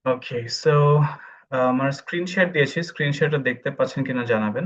ওকে, so আমার screen share দিয়েছি, screen শেয়ারটা দেখতে পাচ্ছেন কিনা জানাবেন।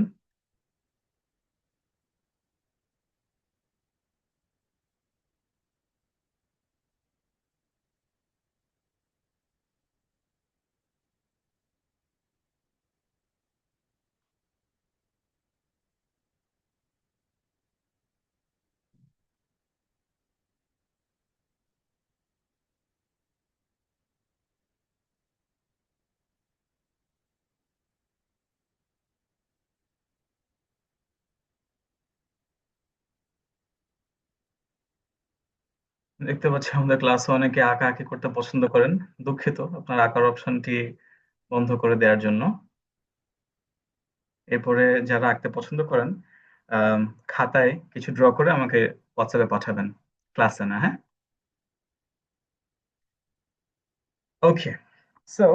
দেখতে পাচ্ছি আমাদের ক্লাসে অনেকে আঁকা আঁকি করতে পছন্দ করেন। দুঃখিত আপনার আঁকার অপশনটি বন্ধ করে দেওয়ার জন্য। এরপরে যারা আঁকতে পছন্দ করেন, আম, খাতায় কিছু ড্র করে আমাকে হোয়াটসঅ্যাপে পাঠাবেন, ক্লাসে না, হ্যাঁ। ওকে, সো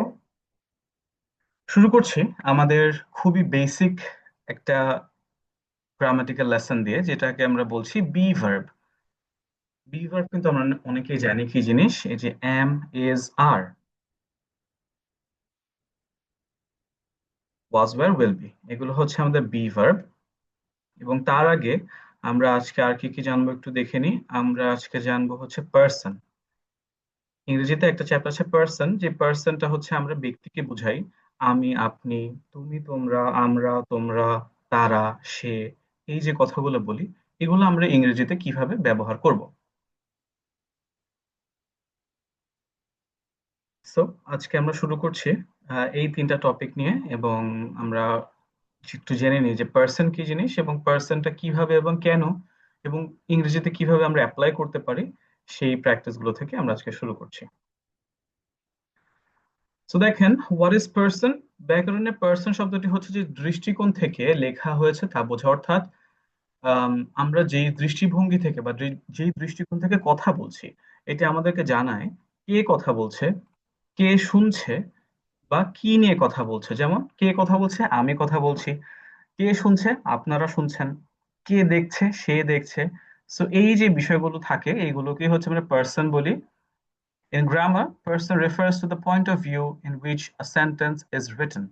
শুরু করছি আমাদের খুবই বেসিক একটা গ্রামাটিক্যাল লেসন দিয়ে, যেটাকে আমরা বলছি বি ভার্ব। বি ভার্ব কিন্তু আমরা অনেকেই জানি কি জিনিস, এই যে am, is, are, was, were, will be, এগুলো হচ্ছে আমাদের বি ভার্ব। এবং তার আগে আমরা আজকে আর কি কি জানবো একটু দেখে নিই। আমরা আজকে জানবো হচ্ছে পার্সন। ইংরেজিতে একটা চ্যাপ্টার আছে পার্সন, যে পার্সনটা হচ্ছে আমরা ব্যক্তিকে বুঝাই। আমি, আপনি, তুমি, তোমরা, আমরা, তোমরা, তারা, সে, এই যে কথাগুলো বলি, এগুলো আমরা ইংরেজিতে কিভাবে ব্যবহার করব। সো আজকে আমরা শুরু করছি এই তিনটা টপিক নিয়ে। এবং আমরা একটু জেনে নিই যে পার্সন কি জিনিস, এবং পার্সনটা কিভাবে এবং কেন, এবং ইংরেজিতে কিভাবে আমরা অ্যাপ্লাই করতে পারি, সেই প্র্যাকটিস গুলো থেকে আমরা আজকে শুরু করছি। তো দেখেন, হোয়াট ইজ পার্সন। ব্যাকরণে পার্সন শব্দটি হচ্ছে যে দৃষ্টিকোণ থেকে লেখা হয়েছে তা বোঝা, অর্থাৎ আমরা যেই দৃষ্টিভঙ্গি থেকে বা যেই দৃষ্টিকোণ থেকে কথা বলছি, এটা আমাদেরকে জানায় কে কথা বলছে, কে শুনছে, বা কি নিয়ে কথা বলছে। যেমন কে কথা বলছে, আমি কথা বলছি। কে শুনছে, আপনারা শুনছেন। কে দেখছে, সে দেখছে। সো এই যে বিষয়গুলো থাকে, এইগুলোকে হচ্ছে আমরা পার্সন বলি। In grammar, person refers to the point of view in which a sentence is written.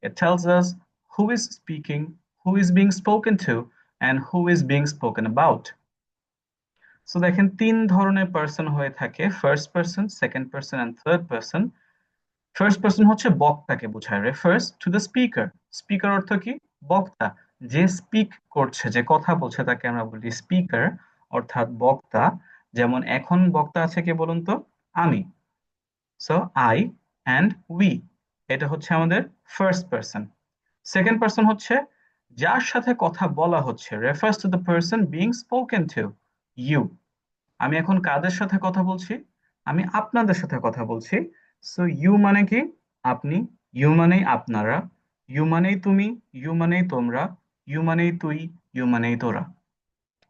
It tells us who is speaking, who is being spoken to, and who is being spoken about. So দেখেন, তিন ধরনের person হয়ে থাকে: first person, second person, and third person. First person হচ্ছে বক্তাকে বোঝায়, refers to the speaker. Speaker অর্থ কি? বক্তা। যে স্পিক করছে, যে কথা বলছে, তাকে আমরা বলি স্পিকার, অর্থাৎ বক্তা। যেমন এখন বক্তা আছে কে বলুন তো? আমি। সো আই অ্যান্ড উই, এটা হচ্ছে আমাদের ফার্স্ট পার্সন। সেকেন্ড পার্সন হচ্ছে যার সাথে কথা বলা হচ্ছে, refers to the person being spoken to, you. আমি এখন কাদের সাথে কথা বলছি? আমি আপনাদের সাথে কথা বলছি। সো ইউ মানে কি? আপনি। ইউ মানেই আপনারা। ইউ মানেই তুমি। ইউ মানেই তোমরা। ইউ মানেই তুই। ইউ মানেই তোরা।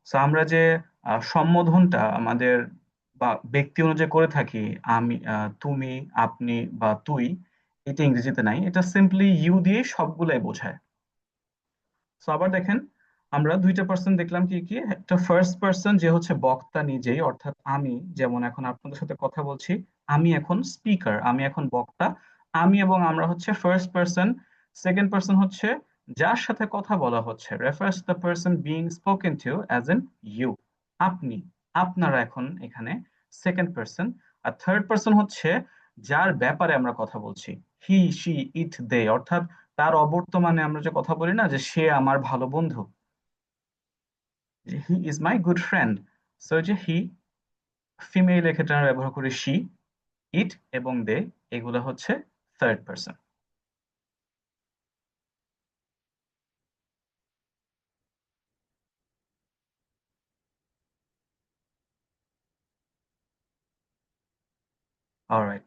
সো আমরা যে সম্বোধনটা আমাদের বা ব্যক্তি অনুযায়ী করে থাকি, আমি, তুমি, আপনি বা তুই, এটা ইংরেজিতে নাই। এটা সিম্পলি ইউ দিয়ে সবগুলাই বোঝায়। সো আবার দেখেন, আমরা দুইটা পার্সন দেখলাম কি কি। একটা ফার্স্ট পার্সন, যে হচ্ছে বক্তা নিজেই, অর্থাৎ আমি। যেমন এখন আপনাদের সাথে কথা বলছি, আমি এখন স্পিকার, আমি এখন বক্তা। আমি এবং আমরা হচ্ছে ফার্স্ট পার্সন। সেকেন্ড পার্সন হচ্ছে যার সাথে কথা বলা হচ্ছে, refers the person being spoken two as N U, আপনি, আপনারা এখন এখানে সেকেন্ড পার্সন। আর থার্ড পার্সন হচ্ছে যার ব্যাপারে আমরা কথা বলছি, হি, শি, ইট, দে, অর্থাৎ তার অবর্তমানে আমরা যে কথা বলি না, যে সে আমার ভালো বন্ধু, যে he is my good friend. So যে হি, ফিমেল এক্ষেত্রে আমরা ব্যবহার করি শি, ইট এবং দে, এগুলো হচ্ছে থার্ড পার্সন। অলরাইট।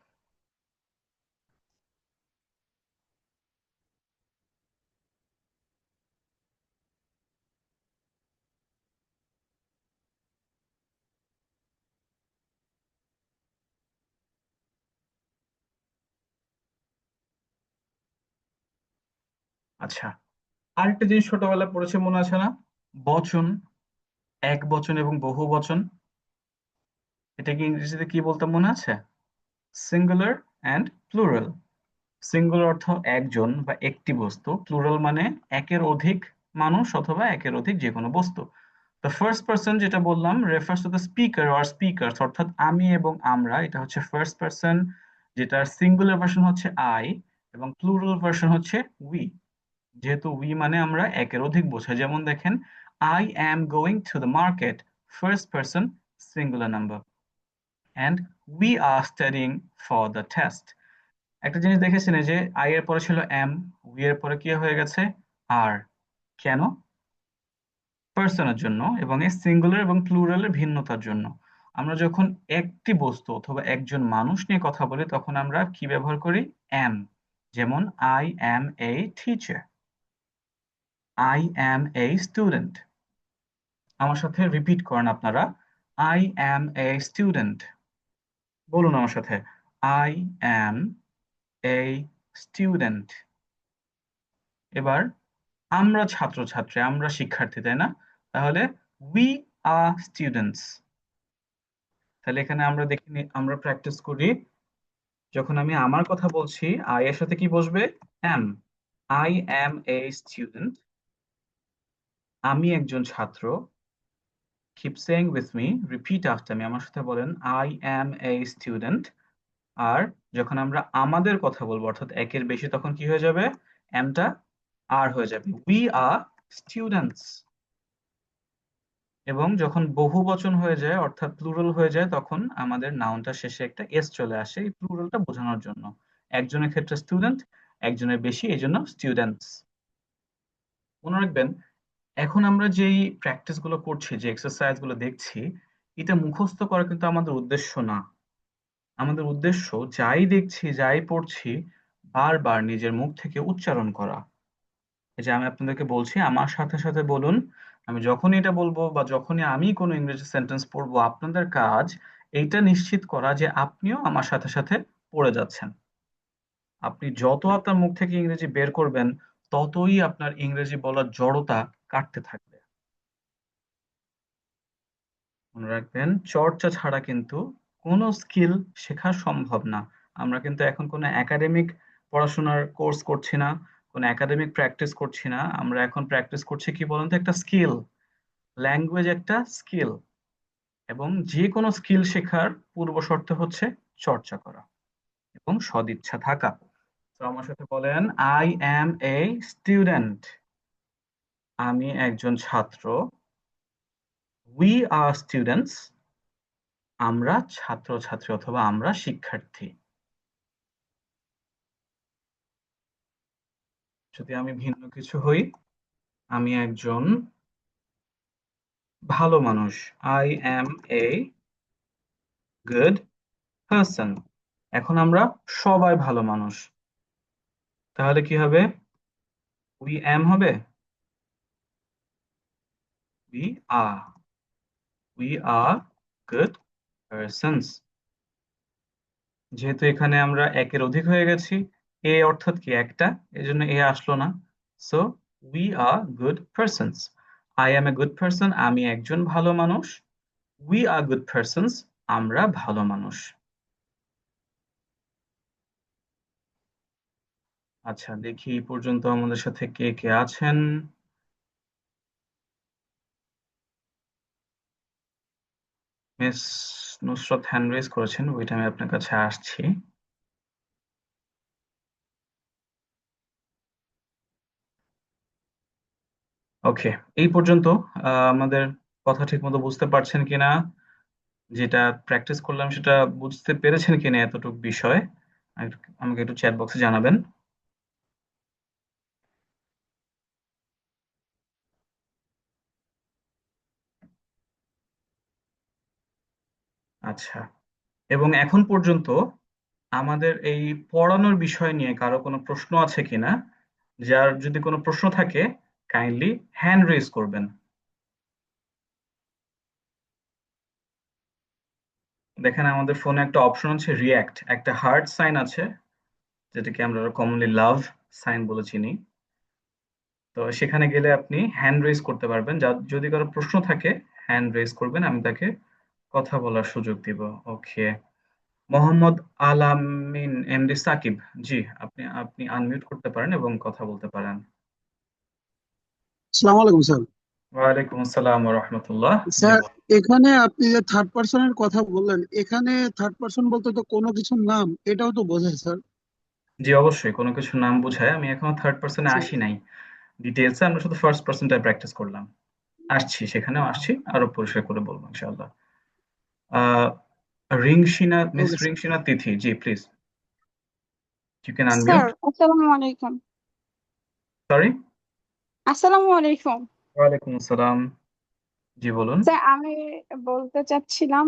আচ্ছা, আরেকটা জিনিস ছোটবেলায় পড়েছে, মনে আছে না? বচন, এক বচন এবং বহু বচন। এটা কি ইংরেজিতে কি বলতাম মনে আছে? Singular and plural. সিঙ্গুলার অর্থ একজন বা একটি বস্তু, প্লুরাল মানে একের অধিক মানুষ অথবা একের অধিক যে কোনো বস্তু। দ্য ফার্স্ট পার্সন যেটা বললাম refers to the speaker or speakers, অর্থাৎ আমি এবং আমরা, এটা হচ্ছে ফার্স্ট পার্সন, যেটার সিঙ্গুলার ভার্সন হচ্ছে আই এবং প্লুরাল ভার্সন হচ্ছে উই। যেহেতু উই মানে আমরা একের অধিক বোঝায়, যেমন দেখেন I am going to the market, first person singular number, and we are studying for the test. একটা জিনিস দেখেছেন এই যে আই এর পরে ছিল এম, উই এর পরে কি হয়ে গেছে আর। কেন? পার্সনের জন্য এবং এই সিঙ্গুলার এবং প্লুরালের ভিন্নতার জন্য। আমরা যখন একটি বস্তু অথবা একজন মানুষ নিয়ে কথা বলি তখন আমরা কি ব্যবহার করি? এম। যেমন I am a teacher, I am a student. আমার সাথে রিপিট করেন আপনারা, আই অ্যাম এ স্টুডেন্ট। বলুন আমার সাথে, আই অ্যাম এ স্টুডেন্ট। এবার আমরা ছাত্রছাত্রী, আমরা শিক্ষার্থী, তাই না? তাহলে উই আর স্টুডেন্টস। তাহলে এখানে আমরা দেখি, আমরা প্র্যাকটিস করি। যখন আমি আমার কথা বলছি আই এর সাথে কি বসবে? Am. I am a student, আমি একজন ছাত্র। Keep saying with me, repeat after me, আমার সাথে বলেন আই অ্যাম এ স্টুডেন্ট। আর যখন আমরা আমাদের কথা বলবো অর্থাৎ একের বেশি তখন কি হয়ে যাবে? এমটা আর হয়ে যাবে, উই আর স্টুডেন্টস। এবং যখন বহু বচন হয়ে যায় অর্থাৎ প্লুরাল হয়ে যায় তখন আমাদের নাউনটা শেষে একটা এস চলে আসে এই প্লুরালটা বোঝানোর জন্য। একজনের ক্ষেত্রে স্টুডেন্ট, একজনের বেশি, এই জন্য স্টুডেন্টস। মনে রাখবেন, এখন আমরা যেই প্র্যাকটিস গুলো করছি, যে এক্সারসাইজ গুলো দেখছি, এটা মুখস্থ করা কিন্তু আমাদের উদ্দেশ্য না। আমাদের উদ্দেশ্য যাই দেখছি যাই পড়ছি বারবার নিজের মুখ থেকে উচ্চারণ করা। এই যে আমি আপনাদেরকে বলছি আমার সাথে সাথে বলুন, আমি যখনই এটা বলবো বা যখনই আমি কোনো ইংরেজি সেন্টেন্স পড়বো আপনাদের কাজ এইটা নিশ্চিত করা যে আপনিও আমার সাথে সাথে পড়ে যাচ্ছেন। আপনি যত আপনার মুখ থেকে ইংরেজি বের করবেন ততই আপনার ইংরেজি বলার জড়তা কাটতে থাকবে। মনে রাখবেন, চর্চা ছাড়া কিন্তু কোনো স্কিল শেখা সম্ভব না। আমরা কিন্তু এখন কোনো একাডেমিক পড়াশোনার কোর্স করছি না, কোনো একাডেমিক প্র্যাকটিস করছি না, আমরা এখন প্র্যাকটিস করছি কি বলুন তো? একটা স্কিল। ল্যাঙ্গুয়েজ একটা স্কিল, এবং যে কোনো স্কিল শেখার পূর্ব শর্ত হচ্ছে চর্চা করা এবং সদিচ্ছা থাকা। তো আমার সাথে বলেন, আই অ্যাম এ স্টুডেন্ট, আমি একজন ছাত্র। উই আর স্টুডেন্টস, আমরা ছাত্রছাত্রী অথবা আমরা শিক্ষার্থী। যদি আমি ভিন্ন কিছু হই, আমি একজন ভালো মানুষ, I am a good person. এখন আমরা সবাই ভালো মানুষ, তাহলে কি হবে? উই অ্যাম হবে we are, we are good persons. যেহেতু এখানে আমরা একের অধিক হয়ে গেছি, এ অর্থাৎ কি একটা, এজন্য এ আসলো না। So we are good persons. I am a good person, আমি একজন ভালো মানুষ। উই আর গুড পারসনস, আমরা ভালো মানুষ। আচ্ছা, দেখি এই পর্যন্ত আমাদের সাথে কে কে আছেন। মিস নুসরত হ্যান্ড রেজ করেছেন, ওইটা আমি আপনার কাছে আসছি। ওকে, এই পর্যন্ত আমাদের কথা ঠিক মতো বুঝতে পারছেন কিনা, যেটা প্র্যাকটিস করলাম সেটা বুঝতে পেরেছেন কিনা এতটুকু বিষয় আমাকে একটু চ্যাট বক্সে জানাবেন। আচ্ছা, এবং এখন পর্যন্ত আমাদের এই পড়ানোর বিষয় নিয়ে কারো কোনো প্রশ্ন আছে কিনা? যার যদি কোনো প্রশ্ন থাকে কাইন্ডলি হ্যান্ড রেজ করবেন। দেখেন আমাদের ফোনে একটা অপশন আছে রিয়্যাক্ট, একটা হার্ট সাইন আছে যেটাকে আমরা কমনলি লাভ সাইন বলে চিনি। তো সেখানে গেলে আপনি হ্যান্ড রেজ করতে পারবেন, যা যদি কারো প্রশ্ন থাকে হ্যান্ড রেজ করবেন, আমি তাকে কথা বলার সুযোগ দিব। ওকে, মোহাম্মদ আলামিন এমডি সাকিব। জি, আপনি আপনি আনমিউট করতে পারেন এবং কথা বলতে পারেন। আসসালামু আলাইকুম স্যার। ওয়ালাইকুম আসসালাম ওয়া রাহমাতুল্লাহ। জি স্যার, বলুন। এখানে আপনি যে থার্ড পার্সনের কথা বললেন, এখানে থার্ড পার্সন বলতে তো কোনো কিছুর নাম এটাও তো বোঝায় স্যার। জি অবশ্যই কোনো কিছুর নাম বোঝায়। আমি এখনো থার্ড পার্সনে জি। আসি নাই ডিটেলসে, আমরা শুধু ফার্স্ট পার্সনটা প্র্যাকটিস করলাম। আসছি, সেখানেও আসছি, আরো পরিষ্কার করে বলবো ইনশাআল্লাহ। আহ Ringshina, Miss okay sir. Ringshina Tithi, জি please, you can sir unmute. আসসালামু আলাইকুম। সরি। আসসালামু আলাইকুম। ওয়ালাইকুম আসসালাম। জি বলুন। স্যার আমি বলতে চাচ্ছিলাম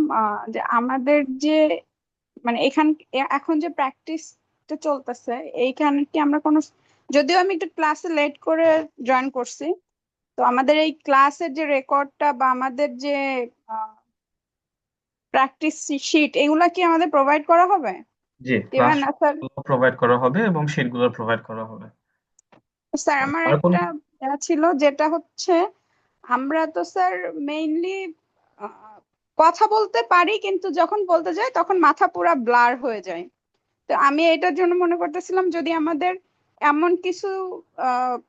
যে আমাদের যে মানে এখন যে প্র্যাকটিসটা চলতেছে এইখানে কি আমরা কোনো, যদিও আমি একটু ক্লাসে লেট করে জয়েন করছি, তো আমাদের এই ক্লাসের যে রেকর্ডটা বা আমাদের যে প্র্যাকটিস শিট এগুলা কি আমাদের প্রোভাইড করা হবে? জি, ক্লাস দিবেন না স্যার? প্রোভাইড করা হবে এবং শিটগুলো প্রোভাইড করা হবে। স্যার আমার আর কোন একটা ছিল যেটা হচ্ছে, আমরা তো স্যার মেইনলি কথা বলতে পারি কিন্তু যখন বলতে যাই তখন মাথা পুরা ব্লার হয়ে যায়। তো আমি এটার জন্য মনে করতেছিলাম যদি আমাদের এমন কিছু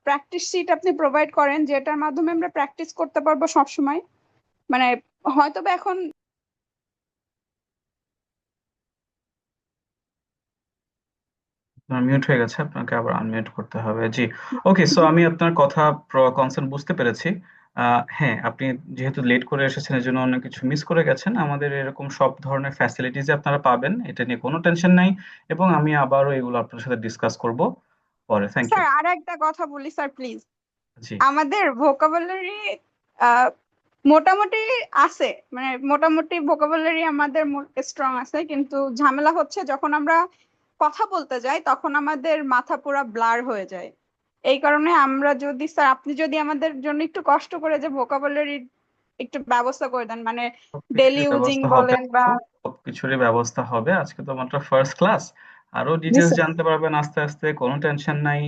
প্র্যাকটিস শিট আপনি প্রোভাইড করেন যেটার মাধ্যমে আমরা প্র্যাকটিস করতে পারবো সব সময়, মানে হয়তো বা এখন। মিউট হয়ে গেছে, আপনাকে আবার আনমিউট করতে হবে। জি, ওকে। সো আমি আপনার কথা কনসার্ন বুঝতে পেরেছি। হ্যাঁ, আপনি যেহেতু লেট করে এসেছেন এর জন্য অনেক কিছু মিস করে গেছেন। আমাদের এরকম সব ধরনের ফ্যাসিলিটিস আপনারা পাবেন, এটা নিয়ে কোনো টেনশন নাই। এবং আমি আবারও এগুলো আপনার সাথে ডিসকাস করব পরে। Thank you. স্যার আর একটা কথা বলি স্যার প্লিজ। জি। আমাদের ভোকাবুলারি মোটামুটি আছে, মানে মোটামুটি ভোকাবুলারি আমাদের স্ট্রং আছে, কিন্তু ঝামেলা হচ্ছে যখন আমরা কথা বলতে যাই তখন আমাদের মাথা পুরা ব্লার হয়ে যায়। এই কারণে আমরা যদি স্যার আপনি যদি আমাদের জন্য একটু কষ্ট করে যে ভোকাবুলারি একটু ব্যবস্থা করে দেন, মানে ডেলি সবকিছুরই ইউজিং ব্যবস্থা হবে বলেন বা। আপু, সবকিছুরই ব্যবস্থা হবে। আজকে তো মাত্র ফার্স্ট ক্লাস, আরো জি ডিটেলস স্যার। জানতে পারবেন আস্তে আস্তে, কোনো টেনশন নাই।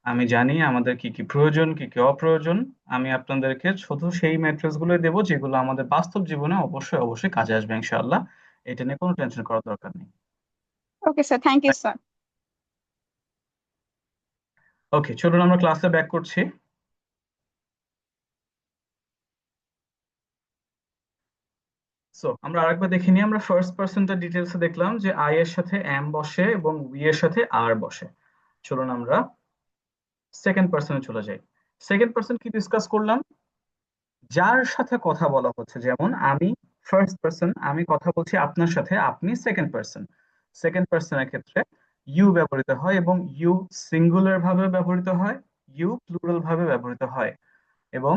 আমি জানি আমাদের কি কি প্রয়োজন, কি কি অপ্রয়োজন। আমি আপনাদেরকে শুধু সেই ম্যাট্রিক্স গুলো দেবো যেগুলো আমাদের বাস্তব জীবনে অবশ্যই অবশ্যই কাজে আসবে ইনশাআল্লাহ। এটা নিয়ে কোনো টেনশন করার দরকার নেই। Okay sir, thank you sir. Okay, চলুন আমরা ক্লাসে ব্যাক করছি। সো আমরা আরেকবার দেখে নিই। আমরা ফার্স্ট পার্সনটা ডিটেলসে দেখলাম যে আই এর সাথে এম বসে এবং উই এর সাথে আর বসে। চলুন আমরা সেকেন্ড পার্সনে চলে যাই। সেকেন্ড পার্সন কি ডিসকাস করলাম? যার সাথে কথা বলা হচ্ছে, যেমন আমি ফার্স্ট পার্সন, আমি কথা বলছি আপনার সাথে, আপনি সেকেন্ড পার্সন। সেকেন্ড পার্সনের ক্ষেত্রে ইউ ব্যবহৃত হয় এবং ইউ সিঙ্গুলার ভাবে ব্যবহৃত হয়, ইউ প্লুরাল ভাবে ব্যবহৃত হয়। এবং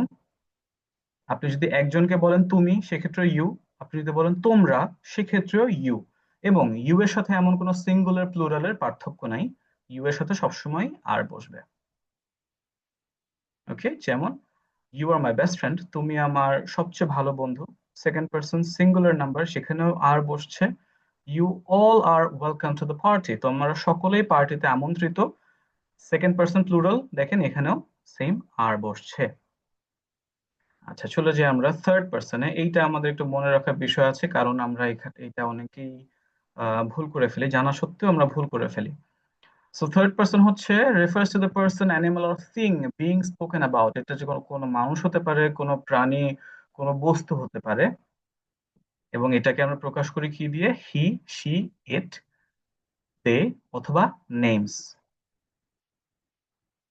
আপনি যদি একজনকে বলেন তুমি, সেক্ষেত্রে ইউ। আপনি যদি বলেন তোমরা, সেক্ষেত্রেও ইউ। এবং ইউ এর সাথে এমন কোনো সিঙ্গুলার প্লুরালের পার্থক্য নাই, ইউ এর সাথে সবসময় আর বসবে। ওকে, যেমন you are my best friend, তুমি আমার সবচেয়ে ভালো বন্ধু। সেকেন্ড পার্সন সিঙ্গুলার নাম্বার, সেখানেও আর বসছে। You all are welcome to the party, তোমরা সকলেই পার্টিতে আমন্ত্রিত। সেকেন্ড পার্সন প্লুরাল, দেখেন এখানেও সেম আর বসছে। আচ্ছা, চলে যাই আমরা থার্ড পার্সনে। এইটা আমাদের একটু মনে রাখার বিষয় আছে, কারণ আমরা এখানে এটা অনেকেই ভুল করে ফেলি, জানা সত্ত্বেও আমরা ভুল করে ফেলি। সো থার্ড পার্সন হচ্ছে refers to the person, animal or thing being spoken about. এটা যে কোনো কোনো মানুষ হতে পারে, কোনো প্রাণী, কোনো বস্তু হতে পারে। এবং এটাকে আমরা প্রকাশ করি কি দিয়ে? হি, শি, ইট, দে, অথবা নেমস।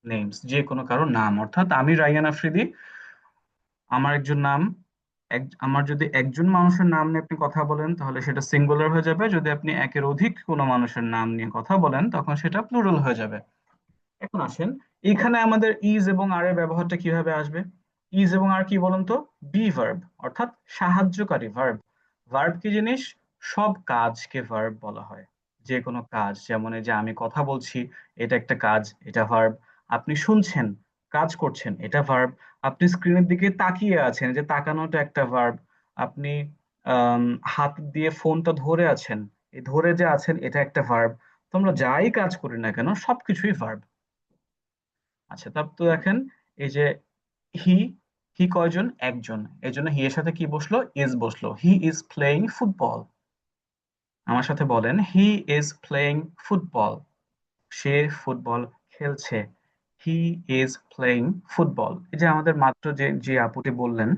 নেমস যে কোনো কারো নাম, অর্থাৎ আমি রায়ান আফ্রিদি, আমার একজন নাম। আমার যদি একজন মানুষের নাম নিয়ে আপনি কথা বলেন তাহলে সেটা সিঙ্গুলার হয়ে যাবে, যদি আপনি একের অধিক কোনো মানুষের নাম নিয়ে কথা বলেন তখন সেটা প্লুরাল হয়ে যাবে। এখন আসেন, এখানে আমাদের ইজ এবং আর এর ব্যবহারটা কিভাবে আসবে? ইজ এবং আর কি বলুন তো? বি ভার্ব, অর্থাৎ সাহায্যকারী ভার্ব। ভার্ব কি জিনিস? সব কাজকে ভার্ব বলা হয়। যে কোনো কাজ, যেমন এই যে আমি কথা বলছি, এটা একটা কাজ, এটা ভার্ব। আপনি শুনছেন, কাজ করছেন, এটা ভার্ব। আপনি স্ক্রিনের দিকে তাকিয়ে আছেন, যে তাকানোটা একটা ভার্ব। আপনি আহ হাত দিয়ে ফোনটা ধরে আছেন, এই ধরে যে আছেন এটা একটা ভার্ব। তোমরা যাই কাজ করি না কেন সবকিছুই ভার্ব। আচ্ছা, তারপর তো দেখেন এই যে হি, হি কয়জন? একজন, এই জন্য হি এর সাথে কি বসলো? ইজ বসলো। He is playing football. আমার সাথে বলেন, হি ইজ প্লেইং ফুটবল। সে ফুটবল খেলছে। He is playing football. এই যে আমাদের মাত্র যে যে আপুটি বললেন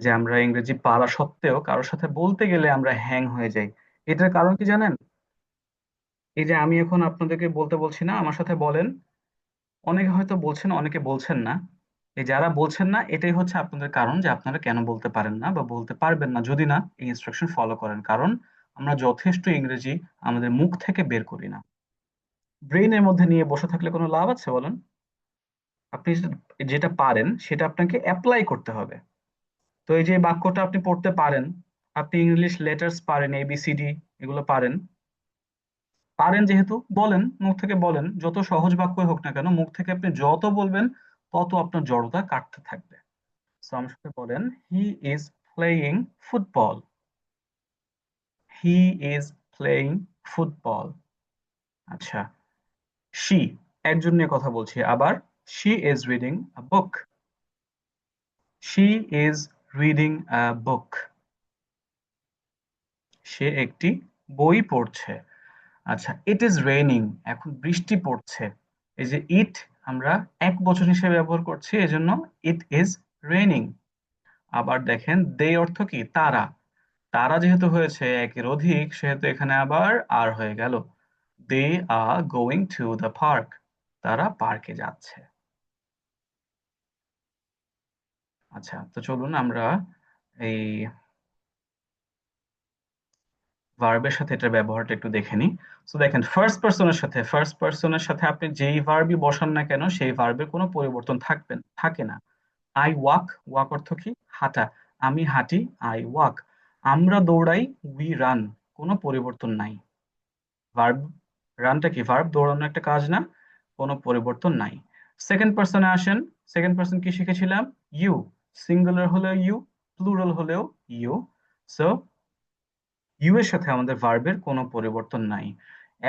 যে আমরা ইংরেজি পারা সত্ত্বেও কারোর সাথে বলতে গেলে আমরা হ্যাং হয়ে যাই, এটার কারণ কি জানেন? এই যে আমি এখন আপনাদেরকে বলতে বলছি না, আমার সাথে বলেন, অনেকে হয়তো বলছেন, অনেকে বলছেন না। এই যারা বলছেন না, এটাই হচ্ছে আপনাদের কারণ যে আপনারা কেন বলতে পারেন না বা বলতে পারবেন না যদি না এই ইনস্ট্রাকশন ফলো করেন। কারণ আমরা যথেষ্ট ইংরেজি আমাদের মুখ থেকে বের করি না। ব্রেইনের মধ্যে নিয়ে বসে থাকলে কোনো লাভ আছে বলেন? আপনি যেটা পারেন সেটা আপনাকে অ্যাপ্লাই করতে হবে। তো এই যে বাক্যটা আপনি পড়তে পারেন, আপনি ইংলিশ লেটার্স পারেন, এবিসিডি এগুলো পারেন। পারেন যেহেতু বলেন, মুখ থেকে বলেন, যত সহজ বাক্যই হোক না কেন মুখ থেকে আপনি যত বলবেন তত আপনার জড়তা কাটতে থাকবে। সো আমার সাথে বলেন, he is playing football. He is playing football. আচ্ছা, শি, একজন নিয়ে কথা বলছি আবার। She is reading a book. She is reading a book. সে একটি বই পড়ছে। আচ্ছা, ইট ইজ রেইনিং, এখন বৃষ্টি পড়ছে। এই যে ইট আমরা এক বচন হিসেবে ব্যবহার করছি, এজন্য ইট ইজ রেইনিং। আবার দেখেন, দে অর্থ কি? তারা। তারা যেহেতু হয়েছে একের অধিক, সেহেতু এখানে আবার আর হয়ে গেল। They are going to the park. তারা পার্কে যাচ্ছে। আচ্ছা, তো চলুন আমরা এই ভার্বের সাথে এটার ব্যবহারটা একটু দেখে নিই। তো দেখেন, ফার্স্ট পার্সনের সাথে আপনি যেই ভার্বই বসান না কেন সেই ভার্বের কোনো পরিবর্তন থাকে না। আই ওয়াক, ওয়াক অর্থ কি? হাঁটা। আমি হাঁটি, আই ওয়াক। আমরা দৌড়াই, উই রান। কোনো পরিবর্তন নাই। ভার্ব, রানটা কি ভার্ব? দৌড়ানো একটা কাজ না? কোনো পরিবর্তন নাই। সেকেন্ড পার্সনে আসেন। সেকেন্ড পার্সন কি শিখেছিলাম? ইউ। সিঙ্গুলার হলেও ইউ, প্লুরাল হলেও ইউ। সো ইউ এর সাথে আমাদের ভার্বের কোনো পরিবর্তন নাই।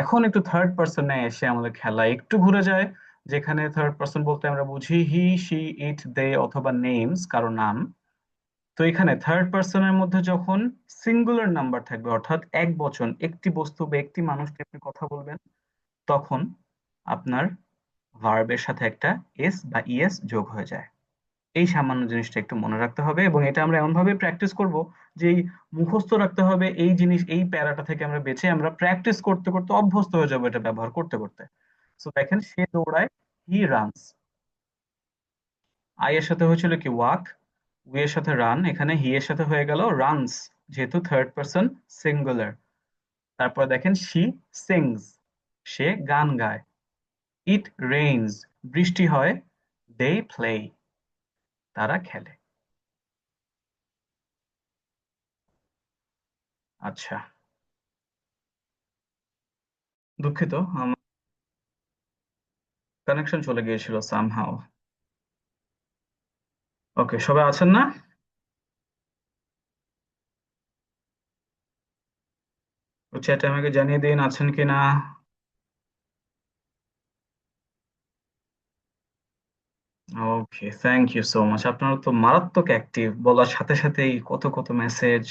এখন একটু থার্ড পার্সনে এসে আমাদের খেলা একটু ঘুরে যায়, যেখানে থার্ড পার্সন বলতে আমরা বুঝি হি, শি, ইট, দে অথবা নেমস, কারো নাম। তো এখানে থার্ড পার্সনের মধ্যে যখন সিঙ্গুলার নাম্বার থাকবে, অর্থাৎ এক বচন, একটি বস্তু বা একটি মানুষ নিয়ে আপনি কথা বলবেন, তখন আপনার ভার্বের সাথে একটা এস বা ইএস যোগ হয়ে যায়। এই সামান্য জিনিসটা একটু মনে রাখতে হবে, এবং এটা আমরা এমন ভাবে প্র্যাকটিস করব যে এই মুখস্থ রাখতে হবে এই জিনিস, এই প্যারাটা থেকে আমরা বেছে আমরা প্র্যাকটিস করতে করতে অভ্যস্ত হয়ে যাবো এটা ব্যবহার করতে করতে। তো দেখেন, সে দৌড়ায়, হি রানস। আই এর সাথে হয়েছিল কি? ওয়াক। উই এর সাথে রান, এখানে হি এর সাথে হয়ে গেল রানস, যেহেতু থার্ড পারসন সিঙ্গুলার। তারপর দেখেন, শি সিংস, সে গান গায়। ইট রেইনস, বৃষ্টি হয়। দে প্লে, তারা খেলে। আচ্ছা, দুঃখিত, আমার কানেকশন চলে গিয়েছিল সামহাও। ওকে, সবাই আছেন না? চ্যাটে আমাকে জানিয়ে দিন আছেন কিনা। ওকে, থ্যাংক ইউ সো মাচ। আপনারা তো মারাত্মক অ্যাক্টিভ, বলার সাথে সাথেই কত কত মেসেজ।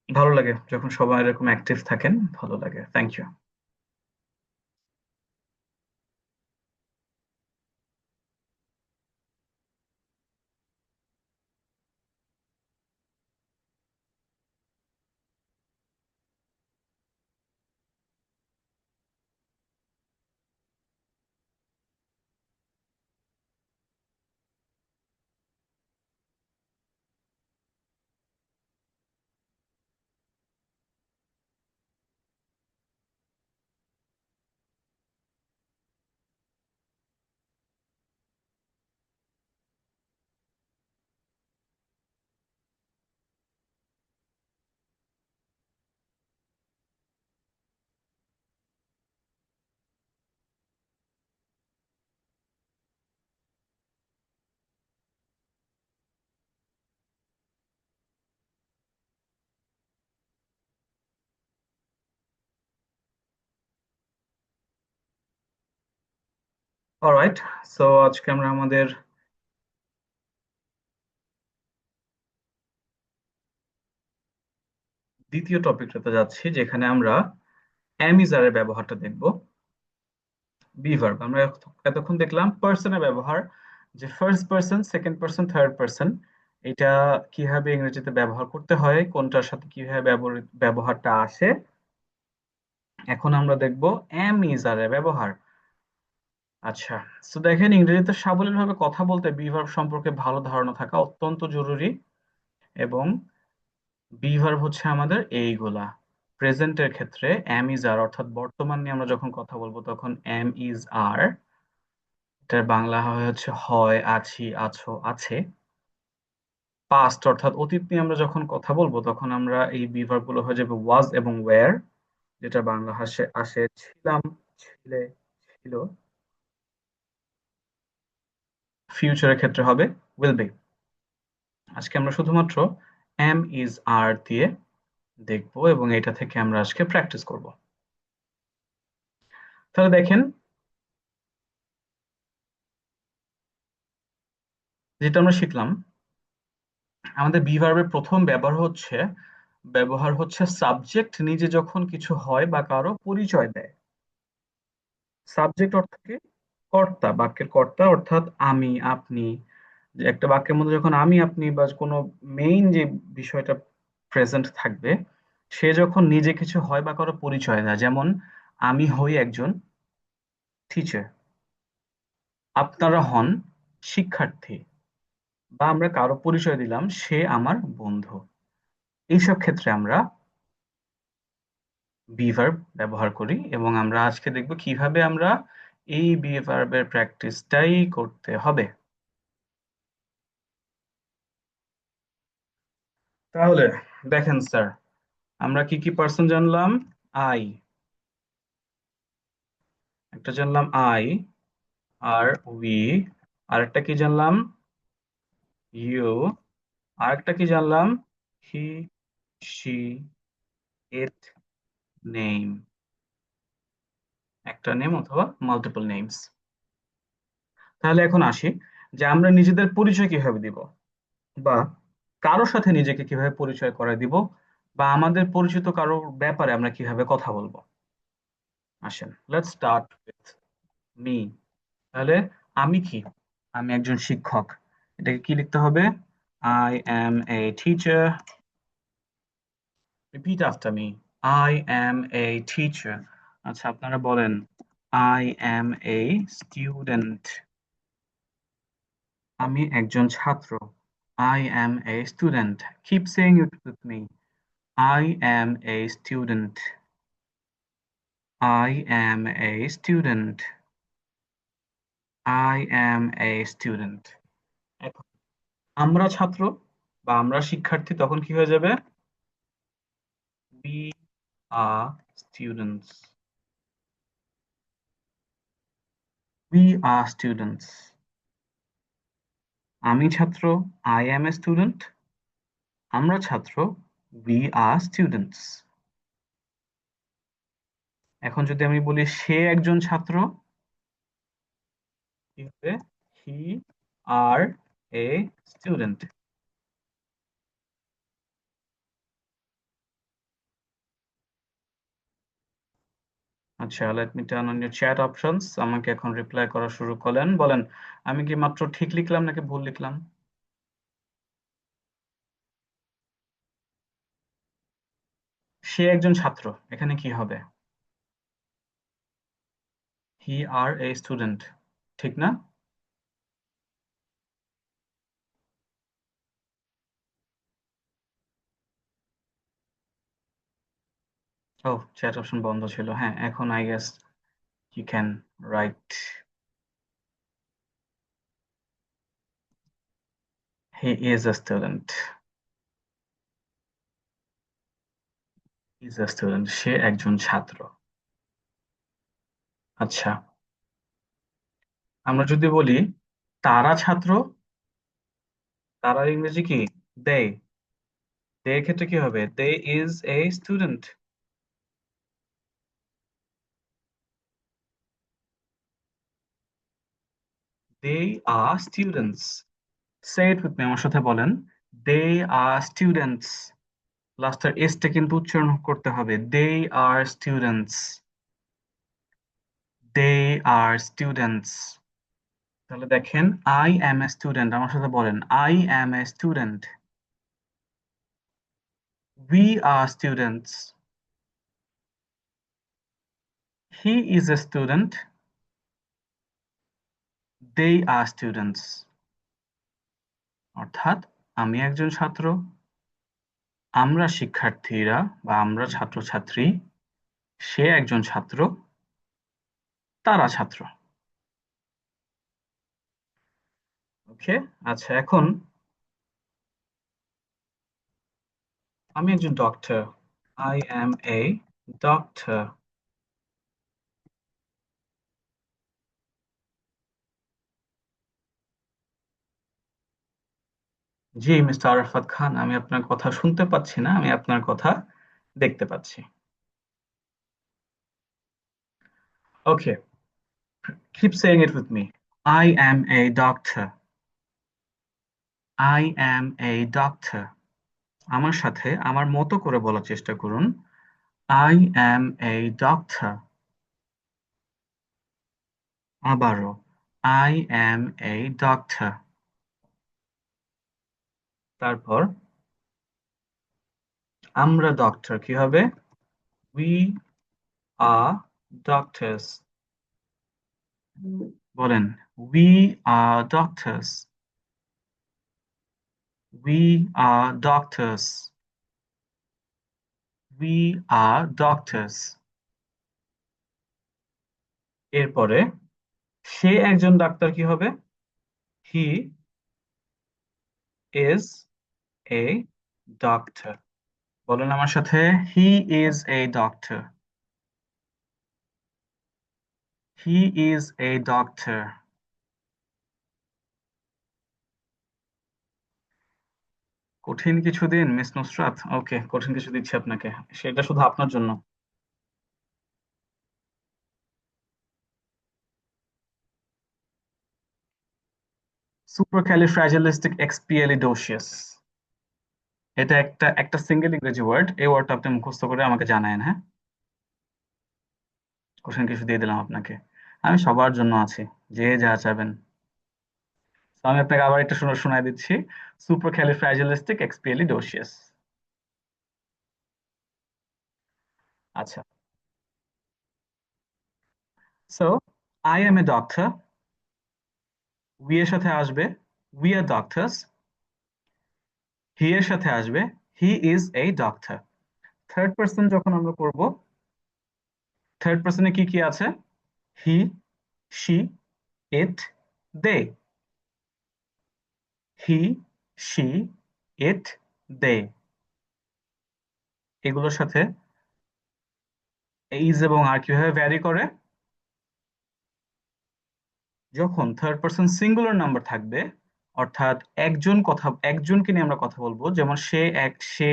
ভালো লাগে যখন সবাই এরকম অ্যাক্টিভ থাকেন, ভালো লাগে। Thank you. অলরাইট, সো আজকে আমরা আমাদের দ্বিতীয় টপিকটাতে যাচ্ছি, যেখানে আমরা অ্যাম ইজ আর এর ব্যবহারটা দেখব। বি ভার্ব আমরা এতক্ষণ দেখলাম পার্সনের ব্যবহার, যে first person, second person, third person, এটা কিভাবে ইংরেজিতে ব্যবহার করতে হয়, কোনটার সাথে কিভাবে ব্যবহারটা আসে। এখন আমরা দেখব অ্যাম ইজ আর এর ব্যবহার। আচ্ছা, তো দেখেন, ইংরেজিতে সাবলীলভাবে কথা বলতে বি ভার্ব সম্পর্কে ভালো ধারণা থাকা অত্যন্ত জরুরি। এবং বি ভার্ব হচ্ছে আমাদের এইগুলা। প্রেজেন্টের ক্ষেত্রে অ্যাম ইজ আর, অর্থাৎ বর্তমান নিয়ে আমরা যখন কথা বলবো তখন অ্যাম ইজ আর, এটার বাংলা হয় হচ্ছে হয়, আছি, আছো, আছে। পাস্ট অর্থাৎ অতীত নিয়ে আমরা যখন কথা বলবো তখন আমরা এই বি ভার্ব গুলো হয়ে যাবে ওয়াজ এবং ওয়্যার, যেটা বাংলা ভাষায় আসে ছিলাম, ছিলে, ছিল। ফিউচারের ক্ষেত্রে হবে উইল বি। আজকে আমরা শুধুমাত্র অ্যাম ইজ আর দিয়ে দেখবো এবং এটা থেকে আমরা আজকে প্র্যাকটিস করব। তাহলে দেখেন, যেটা আমরা শিখলাম, আমাদের বি ভার্বের প্রথম ব্যবহার হচ্ছে সাবজেক্ট নিজে যখন কিছু হয় বা কারো পরিচয় দেয়। সাবজেক্ট অর্থ কি? কর্তা, বাক্যের কর্তা, অর্থাৎ আমি, আপনি। যে একটা বাক্যের মধ্যে যখন আমি, আপনি বা কোনো মেইন যে বিষয়টা প্রেজেন্ট থাকবে, সে যখন নিজে কিছু হয় বা কারো পরিচয় দেয়, যেমন আমি হই একজন টিচার, আপনারা হন শিক্ষার্থী, বা আমরা কারো পরিচয় দিলাম সে আমার বন্ধু। এইসব ক্ষেত্রে আমরা বি ভার্ব ব্যবহার করি এবং আমরা আজকে দেখব কিভাবে আমরা এই বি ভার্বের প্র্যাকটিসটাই করতে হবে। তাহলে দেখেন স্যার, আমরা কি কি পার্সন জানলাম? আই, একটা জানলাম আই, আর উই, আরেকটা কি জানলাম? ইউ, আরেকটা কি জানলাম? হি, শি, ইট, নেম। একটা নেম অথবা মাল্টিপল নেমস। তাহলে এখন আসি, যে আমরা নিজেদের পরিচয় কিভাবে দিব, বা কারোর সাথে নিজেকে কিভাবে পরিচয় করায় দিব, বা আমাদের পরিচিত কারোর ব্যাপারে আমরা কিভাবে কথা বলবো। আসেন, লেটস স্টার্ট উইথ মি। তাহলে আমি কি? আমি একজন শিক্ষক। এটাকে কি লিখতে হবে? I am a teacher. Repeat after me. I am a teacher. আচ্ছা, আপনারা বলেন। I am a student. আমি একজন ছাত্র। I am a student. Keep saying it with me. I am a student. I am a student. I am a student. এখন আমরা ছাত্র বা আমরা শিক্ষার্থী, তখন কি হয়ে যাবে? We are students. We are students. আমি ছাত্র, I am a student. আমরা ছাত্র, we are students. এখন যদি আমি বলি সে একজন ছাত্র, কি হবে? He are a student. আচ্ছা, let me turn on your chat options. আমাকে এখন রিপ্লাই করা শুরু করলেন, বলেন আমি কি মাত্র ঠিক লিখলাম নাকি ভুল লিখলাম? সে একজন ছাত্র, এখানে কি হবে? হি আর এ স্টুডেন্ট, ঠিক না? ও, চ্যাট অপশন বন্ধ ছিল। হ্যাঁ, এখন I guess you can write he is a student. Is a student, সে একজন ছাত্র। আচ্ছা, আমরা যদি বলি তারা ছাত্র, তারার ইংরেজি কি? দে। দে এর ক্ষেত্রে কি হবে? They is a student. They are students. Say it with me, আমার সাথে বলেন। They are students. লাস্টের এসটা কিন্তু উচ্চারণ করতে হবে। They are students, they are students. তাহলে দেখেন, আই অ্যাম এ স্টুডেন্ট, আমার সাথে বলেন, I am a student. We are students, he is a student, they are students. অর্থাৎ আমি একজন ছাত্র, আমরা শিক্ষার্থীরা বা আমরা ছাত্রছাত্রী, সে একজন ছাত্র, তারা ছাত্র। ওকে। আচ্ছা, এখন আমি একজন doctor, I am a doctor. জি মিস্টার আরাফাত খান, আমি আপনার কথা শুনতে পাচ্ছি না, আমি আপনার কথা দেখতে পাচ্ছি। ওকে, keep saying it with me. I am a doctor. I am a doctor. আমার সাথে আমার মতো করে বলার চেষ্টা করুন। I am a doctor. আবারও, I am a doctor. তারপর আমরা ডক্টর কি হবে? We are doctors. বলেন, we are doctors. We are doctors. We are doctors. এরপরে সে একজন ডাক্তার কি হবে? He is a doctor. বলেন আমার সাথে, he is a doctor. He is a doctor. কঠিন কিছু দিন মিস নুসরাত। ওকে, কঠিন কিছু দিচ্ছি আপনাকে, সেটা শুধু আপনার জন্য। সুপারক্যালিফ্রাজিলিস্টিক এক্সপিয়ালিডোশিয়াস, এটা একটা একটা সিঙ্গেল ইংরেজি ওয়ার্ড। এই ওয়ার্ডটা আপনি মুখস্থ করে আমাকে জানায়েন, হ্যাঁ? কঠিন কিছু দিয়ে দিলাম আপনাকে, আমি সবার জন্য আছি, যে যা চাবেন। তো আমি আপনাকে আবার একটা শোনায় দিচ্ছি, সুপারক্যালিফ্রাজিলিস্টিক এক্সপিয়ালিডোশিয়াস। আচ্ছা, so I am a doctor, we এর সাথে আসবে উই আর ডক্টরস, হি এর সাথে আসবে হি is a doctor. Third person যখন আমরা করব, থার্ড পার্সনে কি কি আছে? হি, she, it, they. He, she, ইট, দে, এগুলোর সাথে ইজ এবং আর কিভাবে ভ্যারি করে? যখন থার্ড পার্সন সিঙ্গুলার নাম্বার থাকবে, অর্থাৎ একজনকে নিয়ে আমরা কথা বলবো, যেমন সে,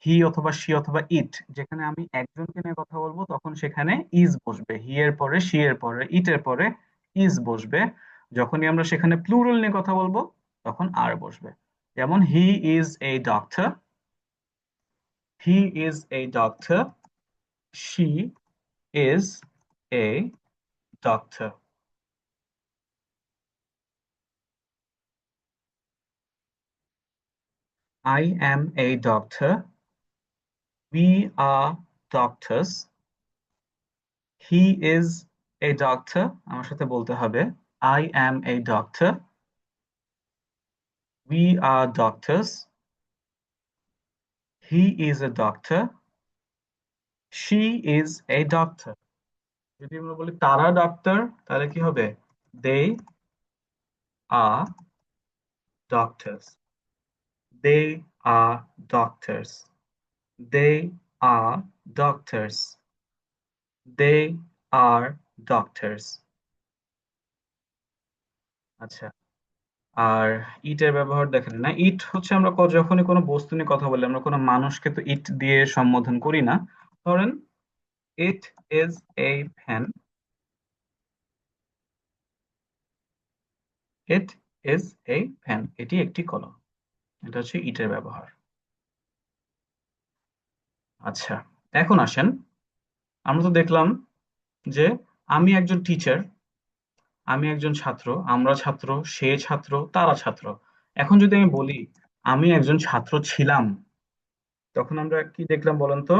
হি অথবা সি অথবা ইট, যেখানে আমি একজনকে নিয়ে কথা বলবো তখন সেখানে ইজ বসবে, হি এর পরে, সি এর পরে, ইট এর পরে ইজ বসবে। যখনই আমরা সেখানে প্লুরাল নিয়ে কথা বলবো তখন আর বসবে। যেমন হি is a doctor, he is a doctor, she is a doctor. I am a doctor. We are doctors. He is a doctor. আমার সাথে বলতে হবে, I am a doctor. We are doctors. He is a doctor. She is a doctor. যদি আমরা বলি তারা doctor, তাহলে কি হবে? They are doctors. They are doctors. They are doctors. They are doctors. আচ্ছা, আর ইটের ব্যবহার দেখেন না, ইট হচ্ছে আমরা যখনই কোনো বস্তু নিয়ে কথা বলি, আমরা কোনো মানুষকে তো ইট দিয়ে সম্বোধন করি না। ধরেন, it is a fan, it is a fan, এটি একটি কলম। এটা হচ্ছে ইটের ব্যবহার। আচ্ছা, এখন আসেন, আমরা তো দেখলাম যে আমি একজন টিচার, আমি একজন ছাত্র, আমরা ছাত্র, সে ছাত্র, তারা ছাত্র। এখন যদি আমি বলি আমি একজন ছাত্র ছিলাম, তখন আমরা কি দেখলাম বলেন তো?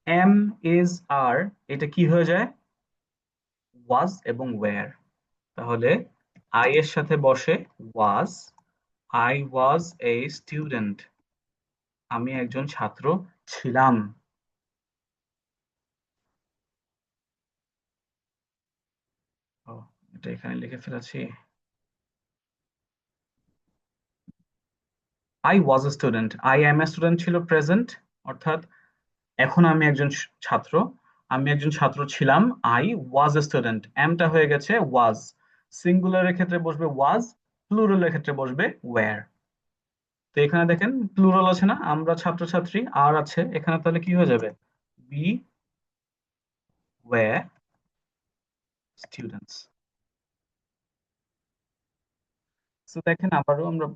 এম, ইজ, আর, এটা কি হয়ে যায়? ওয়াজ এবং ওয়্যার। তাহলে আই এর সাথে বসে ওয়াজ। আই ওয়াজ এ স্টুডেন্ট, আমি একজন ছাত্র ছিলাম। ও, এটা এখানে লিখে ফেলেছি। I was a student, I am a student ছিল প্রেজেন্ট, অর্থাৎ এখন আমি একজন ছাত্র। আমি একজন ছাত্র ছিলাম। আই ওয়াজ এ স্টুডেন্ট, এমটা হয়ে গেছে ওয়াজ। সিঙ্গুলারের ক্ষেত্রে বসবে ওয়াজ, প্লুরালের ক্ষেত্রে বসবে ওয়্যার। তো এখানে দেখেন প্লুরাল আছে না, আমরা ছাত্রছাত্রী, আর আছে এখানে, তাহলে কি হয়ে যাবে? We were students. তো দেখেন আবারও আমরা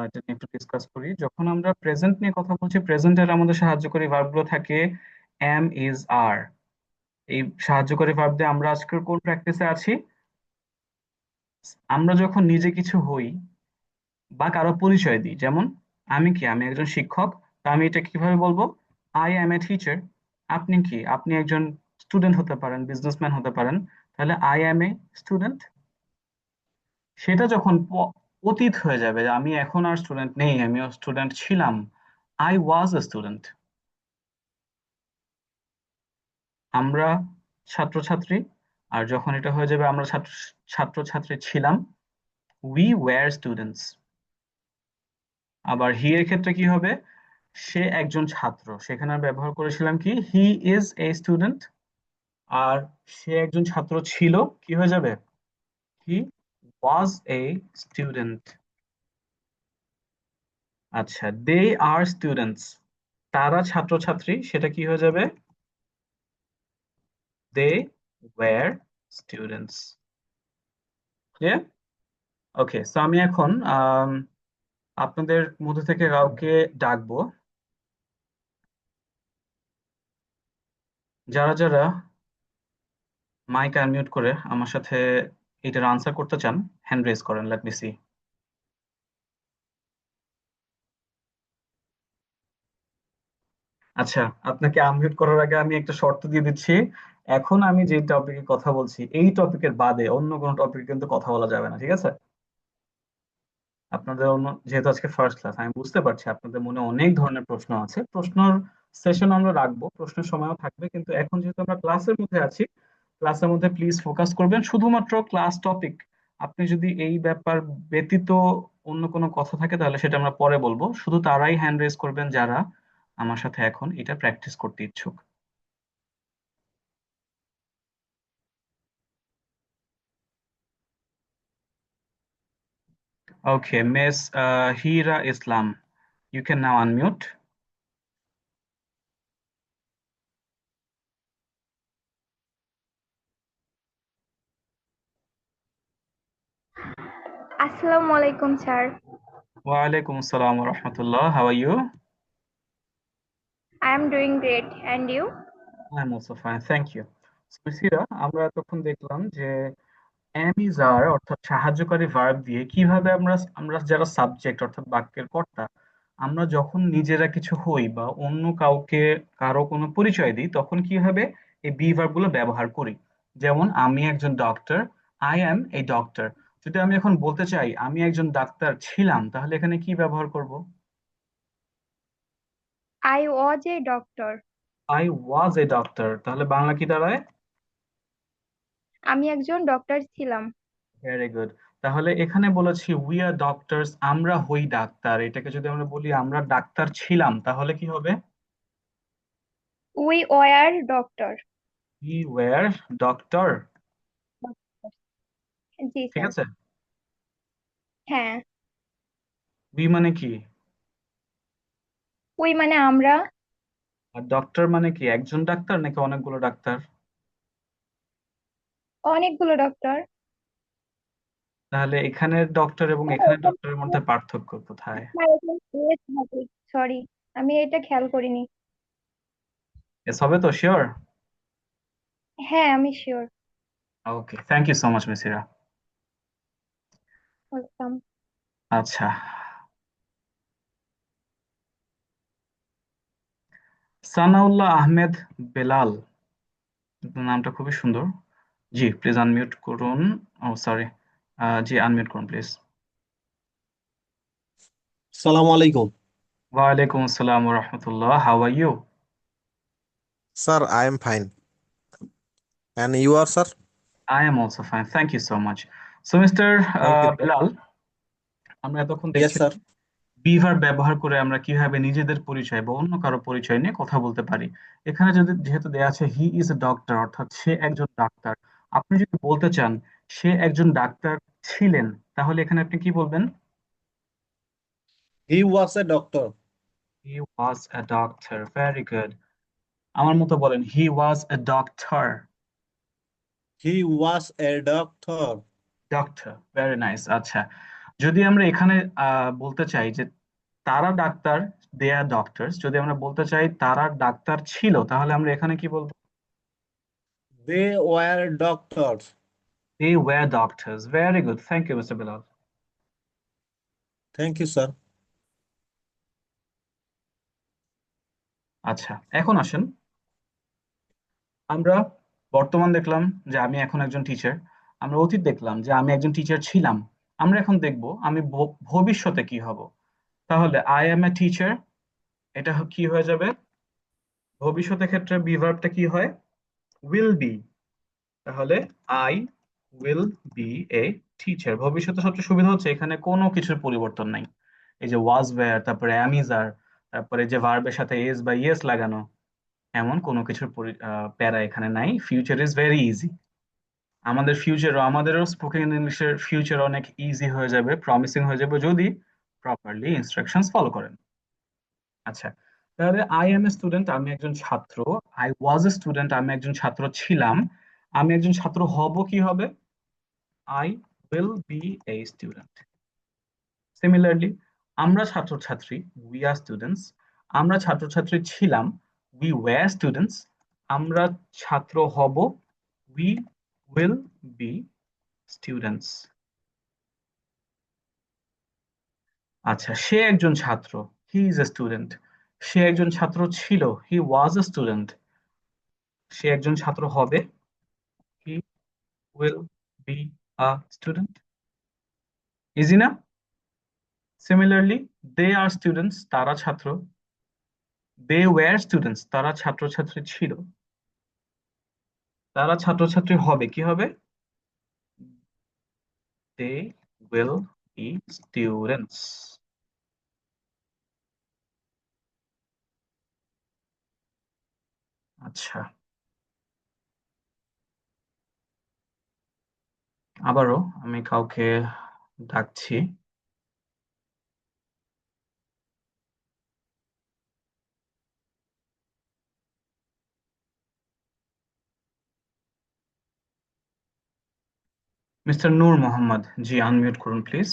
এটা নিয়ে একটু ডিসকাস করি। যখন আমরা প্রেজেন্ট নিয়ে কথা বলছি, প্রেজেন্টের আমাদের সাহায্যকারী ভার্বগুলো থাকে এম, ইজ, আর। এই সাহায্যকারী ভার্ব দিয়ে আমরা আজকের কোন প্র্যাকটিসে আছি? আমরা যখন নিজে কিছু হই বা কারো পরিচয় দিই, যেমন আমি কি, আমি একজন শিক্ষক, তা আমি এটা কিভাবে বলবো? I am a teacher. আপনি কি, আপনি একজন স্টুডেন্ট হতে পারেন, বিজনেসম্যান হতে পারেন, তাহলে আই অ্যাম এ স্টুডেন্ট। সেটা যখন অতীত হয়ে যাবে, যে আমি এখন আর স্টুডেন্ট নেই, আমিও স্টুডেন্ট ছিলাম, আই ওয়াজ এ স্টুডেন্ট। আমরা ছাত্রছাত্রী, আর যখন এটা হয়ে যাবে আমরা ছাত্রছাত্রী ছিলাম, উই ওয়্যার স্টুডেন্টস। আবার হি এর ক্ষেত্রে কি হবে? সে একজন ছাত্র, সেখানে আমি ব্যবহার করেছিলাম কি, হি ইজ এ স্টুডেন্ট। আর সে একজন ছাত্র ছিল, কি হয়ে যাবে? হি ওয়াজ এ স্টুডেন্ট। আচ্ছা, দে আর স্টুডেন্টস, তারা ছাত্রছাত্রী, সেটা কি হয়ে যাবে? They were students. Clear? Okay, so আমি এখন আপনাদের মধ্যে থেকে কাউকে ডাকবো, যারা যারা মাইক আনমিউট করে আমার সাথে এটার আনসার করতে চান, হ্যান্ড রেজ করেন, লেট মি সি। আচ্ছা, আপনাকে আনমিউট করার আগে আমি একটা শর্ত দিয়ে দিচ্ছি। এখন আমি যে টপিকে কথা বলছি, এই টপিকের বাদে অন্য কোনো টপিকে কিন্তু কথা বলা যাবে না, ঠিক আছে? আপনাদের অন্য, যেহেতু আজকে ফার্স্ট ক্লাস, আমি বুঝতে পারছি আপনাদের মনে অনেক ধরনের প্রশ্ন আছে। প্রশ্নর সেশন আমরা রাখবো, প্রশ্নের সময়ও থাকবে, কিন্তু এখন যেহেতু আমরা ক্লাসের মধ্যে আছি, ক্লাসের মধ্যে প্লিজ ফোকাস করবেন শুধুমাত্র ক্লাস টপিক। আপনি যদি এই ব্যাপার ব্যতীত অন্য কোনো কথা থাকে, তাহলে সেটা আমরা পরে বলবো। শুধু তারাই হ্যান্ড রেজ করবেন যারা আমার সাথে এখন এটা প্র্যাকটিস করতে ইচ্ছুক। Okay, Miss Hira Islam, you can now unmute. Assalamu alaikum, sir. Wa alaikum assalam wa rahmatullah. How are you? I am doing great. And you? I'm also fine, thank you. So, Miss Hira, আমরা এতক্ষণ দেখলাম যে am is are অর্থাৎ সাহায্যকারী verb দিয়ে কিভাবে আমরা আমরা যারা সাবজেক্ট অর্থাৎ বাক্যের কর্তা, আমরা যখন নিজেরা কিছু হই বা অন্য কাউকে কারো কোনো পরিচয় দিই, তখন কিভাবে এই বি ভার্ব গুলো ব্যবহার করি। যেমন আমি একজন doctor, I am a doctor. যদি আমি এখন বলতে চাই আমি একজন ডাক্তার ছিলাম, তাহলে এখানে কি ব্যবহার করব? I was a doctor. I was a doctor, তাহলে বাংলা কি দাঁড়ায়? আমি একজন ডক্টর ছিলাম। Very good. তাহলে এখানে বলেছি উই আর ডক্টরস, আমরা হই ডাক্তার। এটাকে যদি আমরা বলি আমরা ডাক্তার ছিলাম, তাহলে কি হবে? We were doctor. We were doctor. জি ঠিক স্যার। আছে। হ্যাঁ, উই মানে কি? ওই মানে আমরা। আর ডক্টর মানে কি, একজন ডাক্তার নাকি অনেকগুলো ডাক্তার? অনেকগুলো ডক্টর। তাহলে এখানের ডক্টর এবং এখানের ডক্টরের মধ্যে পার্থক্য কোথায়? সরি, আমি এটা খেয়াল করিনি। এস হবে তো, শিওর? হ্যাঁ, আমি sure. Okay, thank you so much মিসিরা। ওয়েলকাম। আচ্ছা, সানাউল্লাহ আহমেদ বেলাল, আপনার নামটা খুবই সুন্দর। জি, প্লিজ আনমিউট করুন। ও সরি, জি আনমিউট করুন প্লিজ। Assalamu alaikum. ওয়ালাইকুম আসসালাম ওয়া রাহমাতুল্লাহ, how are you? Sir, I am fine. And you are, sir? I am also fine, thank you so much. So mister Thank you, sir. Belal, আমরা এতক্ষণ Yes, দেখছিলাম sir. বিভার ব্যবহার করে আমরা কিভাবে নিজেদের পরিচয় বা অন্য কারো পরিচয় নিয়ে কথা বলতে পারি। এখানে যদি যেহেতু দেয়া আছে হি ইজ এ ডক্টর, অর্থাৎ সে একজন ডাক্তার, আপনি যদি বলতে চান সে একজন ডাক্তার ছিলেন, তাহলে এখানে আপনি কি বলবেন? He was a doctor. He was a doctor, very good. আমার মতো বলেন, he was a doctor. He was a doctor. Doctor, very nice. আচ্ছা, যদি আমরা এখানে বলতে চাই যে তারা ডাক্তার, দে আর ডক্টরস, যদি আমরা বলতে চাই তারা ডাক্তার ছিল, তাহলে আমরা এখানে কি বলবো? They were doctors. They were doctors. Very good. Thank you, Mr. Bilal. Thank you, sir. আচ্ছা, এখন আসেন, আমরা বর্তমান দেখলাম যে আমি এখন একজন টিচার, আমরা অতীত দেখলাম যে আমি একজন টিচার ছিলাম, আমরা এখন দেখব আমি ভবিষ্যতে কি হব। তাহলে আই এম এ টিচার, এটা কি হয়ে যাবে? ভবিষ্যতের ক্ষেত্রে বি ভার্বটা কি হয়? Will be. তাহলে I will be a teacher. ভবিষ্যতে সবচেয়ে সুবিধা হচ্ছে এখানে কোনো কিছুর পরিবর্তন নাই। এই যে ওয়াজ ওয়্যার, তারপরে অ্যাম ইজ আর, তারপরে যে ভার্বের সাথে এস বা ইয়েস লাগানো, এমন কোনো কিছুর প্যারা এখানে নাই। Future is very easy. আমাদেরও স্পোকেন ইংলিশের ফিউচার অনেক ইজি হয়ে যাবে, প্রমিসিং হয়ে যাবে, যদি প্রপারলি ইনস্ট্রাকশনস ফলো করেন। আচ্ছা, তাহলে আই এম এ স্টুডেন্ট, আমি একজন ছাত্র। আই ওয়াজ এ স্টুডেন্ট, আমি একজন ছাত্র ছিলাম। আমি একজন ছাত্র হব, কি হবে? I will be a student. Similarly, আমরা ছাত্রছাত্রী, উই আর স্টুডেন্টস। আমরা ছাত্রছাত্রী ছিলাম, উই ওয়্যার স্টুডেন্টস। আমরা ছাত্র হব, উই উইল বি স্টুডেন্টস। আচ্ছা, সে একজন ছাত্র, হি ইজ এ স্টুডেন্ট। সে একজন ছাত্র ছিল, হি ওয়াজ এ স্টুডেন্ট। সে একজন ছাত্র হবে, হি will be a student. Easy না? সিমিলারলি, দে আর স্টুডেন্টস, তারা ছাত্র। দে ওয়্যার স্টুডেন্টস, তারা ছাত্রছাত্রী ছিল। তারা ছাত্রছাত্রী হবে, কি হবে? They will be students. আচ্ছা, আবারও আমি কাউকে ডাকছি। মিস্টার নূর মোহাম্মদ, জি আনমিউট করুন প্লিজ।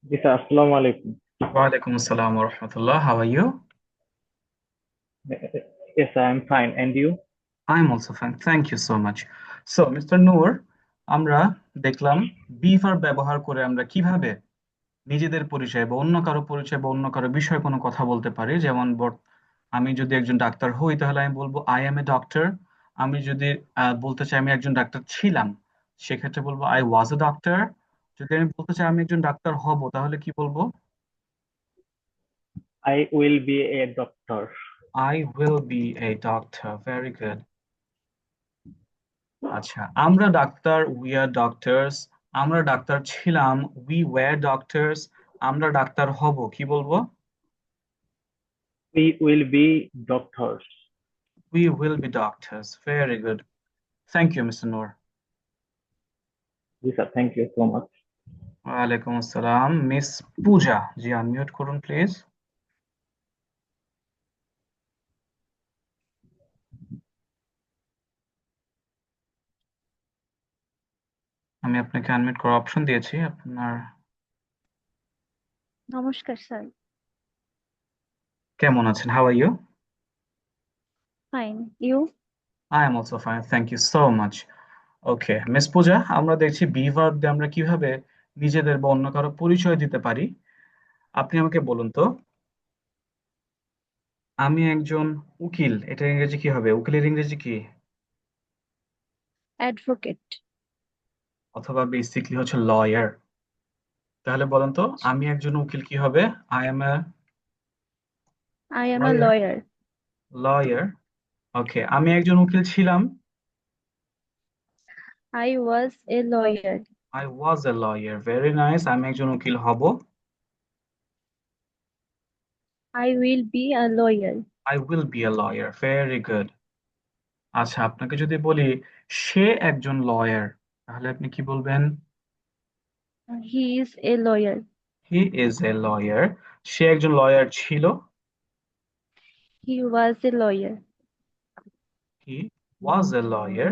जी सर, अस्सलाम वालेकुम। ওয়ালাইকুম আসসালাম ওয়া রাহমাতুল্লাহ, how are you? Yes, I am fine. And you? I am also fine, thank you so much. So Mister Noor, আমরা দেখলাম বি ভার্ব ব্যবহার করে আমরা কিভাবে নিজেদের পরিচয় বা অন্য কারো পরিচয় বা অন্য কারো বিষয়ে কোনো কথা বলতে পারি। যেমন আমি যদি একজন ডাক্তার হই, তাহলে আমি বলবো আই এম এ ডক্টর। আমি যদি বলতে চাই আমি একজন ডাক্তার ছিলাম, সেক্ষেত্রে বলবো আই ওয়াজ এ ডক্টর। যদি আমি বলতে চাই আমি একজন ডাক্তার হব, তাহলে কি বলবো? I will be a doctor. I will be a doctor, very good. আচ্ছা, আমরা ডাক্তার, উই আর ডক্টরস। আমরা ডাক্তার ছিলাম, উই ওয়্যার ডক্টরস। আমরা ডাক্তার হব, কি বলবো? We will be doctors. We will be doctors, very good. Thank you mister Noor. जी sir, thank you so much. ওয়ালাইকুম আসসালাম। মিস পূজা, জি আনমিউট করুন প্লিজ। আমি আপনাকে আনমিউট করার অপশন দিয়েছি আপনার। নমস্কার স্যার। কেমন আছেন? How are you? Fine. You? I am also fine, thank you so much. Okay Miss Puja, আমরা দেখছি বি ভার্ব দিয়ে আমরা কিভাবে নিজেদের বা অন্য কারো পরিচয় দিতে পারি। আপনি আমাকে বলুন তো, আমি একজন উকিল, এটা ইংরেজি কি হবে? উকিলের ইংরেজি কি? Advocate. অথবা বেসিকলি হচ্ছে লয়ার। তাহলে বলুন তো, আমি একজন উকিল কি হবে? I am a I am a lawyer. lawyer. Lawyer. ওকে, আমি একজন উকিল ছিলাম। I was a lawyer. I was a lawyer, very nice. আমি একজন উকিল হব। I will be a lawyer. I will be a lawyer, very good. আচ্ছা, আপনাকে যদি বলি সে একজন লয়ার, তাহলে আপনি কি বলবেন? He is a lawyer. He is a lawyer. সে একজন লয়ার ছিল। He was a lawyer. He was a lawyer.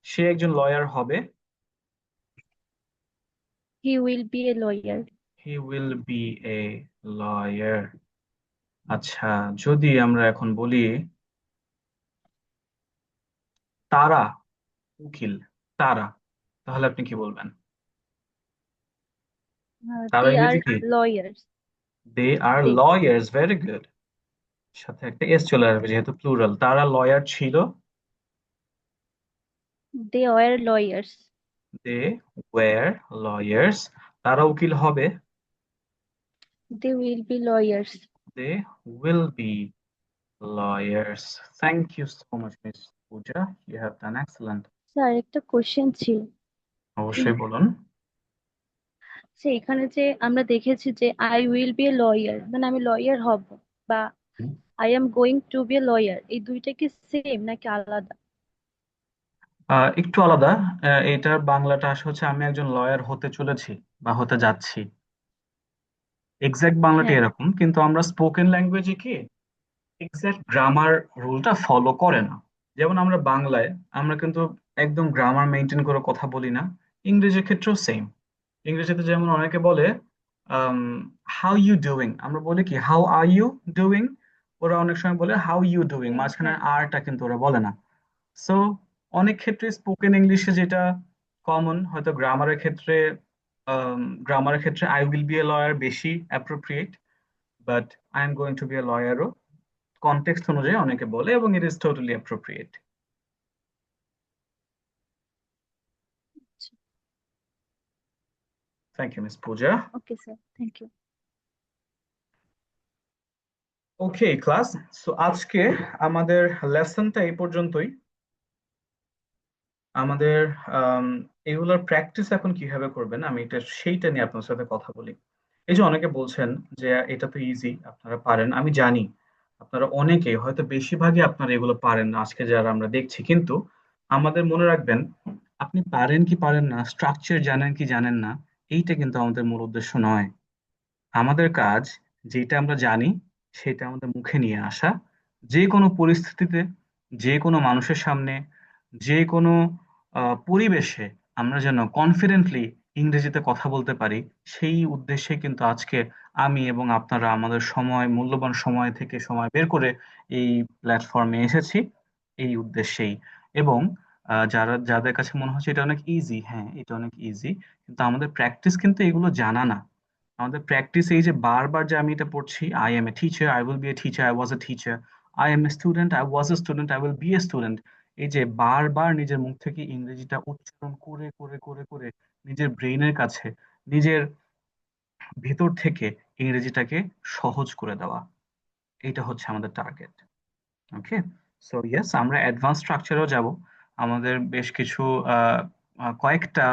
সে একজন লয়ার হবে। He will be a lawyer. He will be a lawyer. আচ্ছা, যদি আমরা এখন বলি তারা উকিল, তারা, তাহলে আপনি কি বলবেন? তারা They ইংরেজি are কি? lawyers. They are They. Lawyers, very good. সাথে একটা এস চলে আসবে যেহেতু প্লুরাল। তারা লয়ার ছিল। They were lawyers. They were lawyers. তারা উকিল হবে। They will be lawyers. They will be lawyers. Thank you so much, Miss Pooja. You have done excellent. Sir একটা কোশ্চেন ছিল অবশ্যই বলুন। যে এখানে যে আমরা দেখেছি যে I will be a lawyer মানে আমি লয়ার হব বা I am going to be a lawyer এই দুইটা কি সেম নাকি আলাদা? একটু আলাদা। এটার বাংলাটা আসলে হচ্ছে আমি একজন লয়ার হতে চলেছি বা হতে যাচ্ছি। এক্সাক্ট বাংলাটা হ্যাঁ। এরকম, কিন্তু আমরা স্পোকেন ল্যাঙ্গুয়েজে কি এক্সাক্ট গ্রামার রুলটা ফলো করে না। যেমন আমরা বাংলায় আমরা কিন্তু একদম গ্রামার মেনটেন করে কথা বলি না। ইংরেজির ক্ষেত্রেও সেম। ইংরেজিতে যেমন অনেকে বলে হাউ ইউ ডুইং, আমরা বলি কি হাউ আর ইউ ডুইং। ওরা অনেক সময় বলে হাউ ইউ ডুইং, মাঝখানে হ্যাঁ। আরটা কিন্তু ওরা বলে না। সো অনেক ক্ষেত্রে স্পোকেন ইংলিশে যেটা কমন, হয়তো গ্রামারের ক্ষেত্রে I will be a lawyer বেশি appropriate, but I am going to be a লয়ারও কনটেক্সট অনুযায়ী অনেকে বলে, এবং it is totally appropriate. Thank you Miss Puja. Okay sir, thank you. Okay class, so আজকে আমাদের লেসনটা এই পর্যন্তই। আমাদের আম, এগুলোর প্র্যাকটিস এখন কিভাবে করবেন আমি এটা সেইটা নিয়ে আপনার সাথে কথা বলি। এই যে অনেকে বলছেন যে এটা তো ইজি, আপনারা পারেন, আমি জানি আপনারা অনেকেই হয়তো বেশিরভাগই আপনারা এগুলো পারেন না আজকে যারা আমরা দেখছি, কিন্তু আমাদের মনে রাখবেন, আপনি পারেন কি পারেন না, স্ট্রাকচার জানেন কি জানেন না, এইটা কিন্তু আমাদের মূল উদ্দেশ্য নয়। আমাদের কাজ যেটা আমরা জানি সেটা আমাদের মুখে নিয়ে আসা, যে কোনো পরিস্থিতিতে, যে কোনো মানুষের সামনে, যে কোনো পরিবেশে আমরা যেন কনফিডেন্টলি ইংরেজিতে কথা বলতে পারি। সেই উদ্দেশ্যে কিন্তু আজকে আমি এবং আপনারা আমাদের সময়, মূল্যবান সময় থেকে সময় বের করে এই প্ল্যাটফর্মে এসেছি এই উদ্দেশ্যেই। এবং যাদের কাছে মনে হচ্ছে এটা অনেক ইজি, হ্যাঁ এটা অনেক ইজি, কিন্তু আমাদের প্র্যাকটিস কিন্তু এগুলো জানা না। আমাদের প্র্যাকটিস এই যে বারবার যে আমি এটা পড়ছি, I am a teacher, I will be a teacher, I was a teacher, I am a student, I was a student, I will be a student. এই যে বারবার নিজের মুখ থেকে ইংরেজিটা উচ্চারণ করে করে করে করে নিজের ব্রেইনের কাছে, নিজের ভিতর থেকে ইংরেজিটাকে সহজ করে দেওয়া, এইটা হচ্ছে আমাদের টার্গেট। ওকে, সো ইয়েস, আমরা অ্যাডভান্স স্ট্রাকচারেও যাব। আমাদের বেশ কিছু কয়েকটা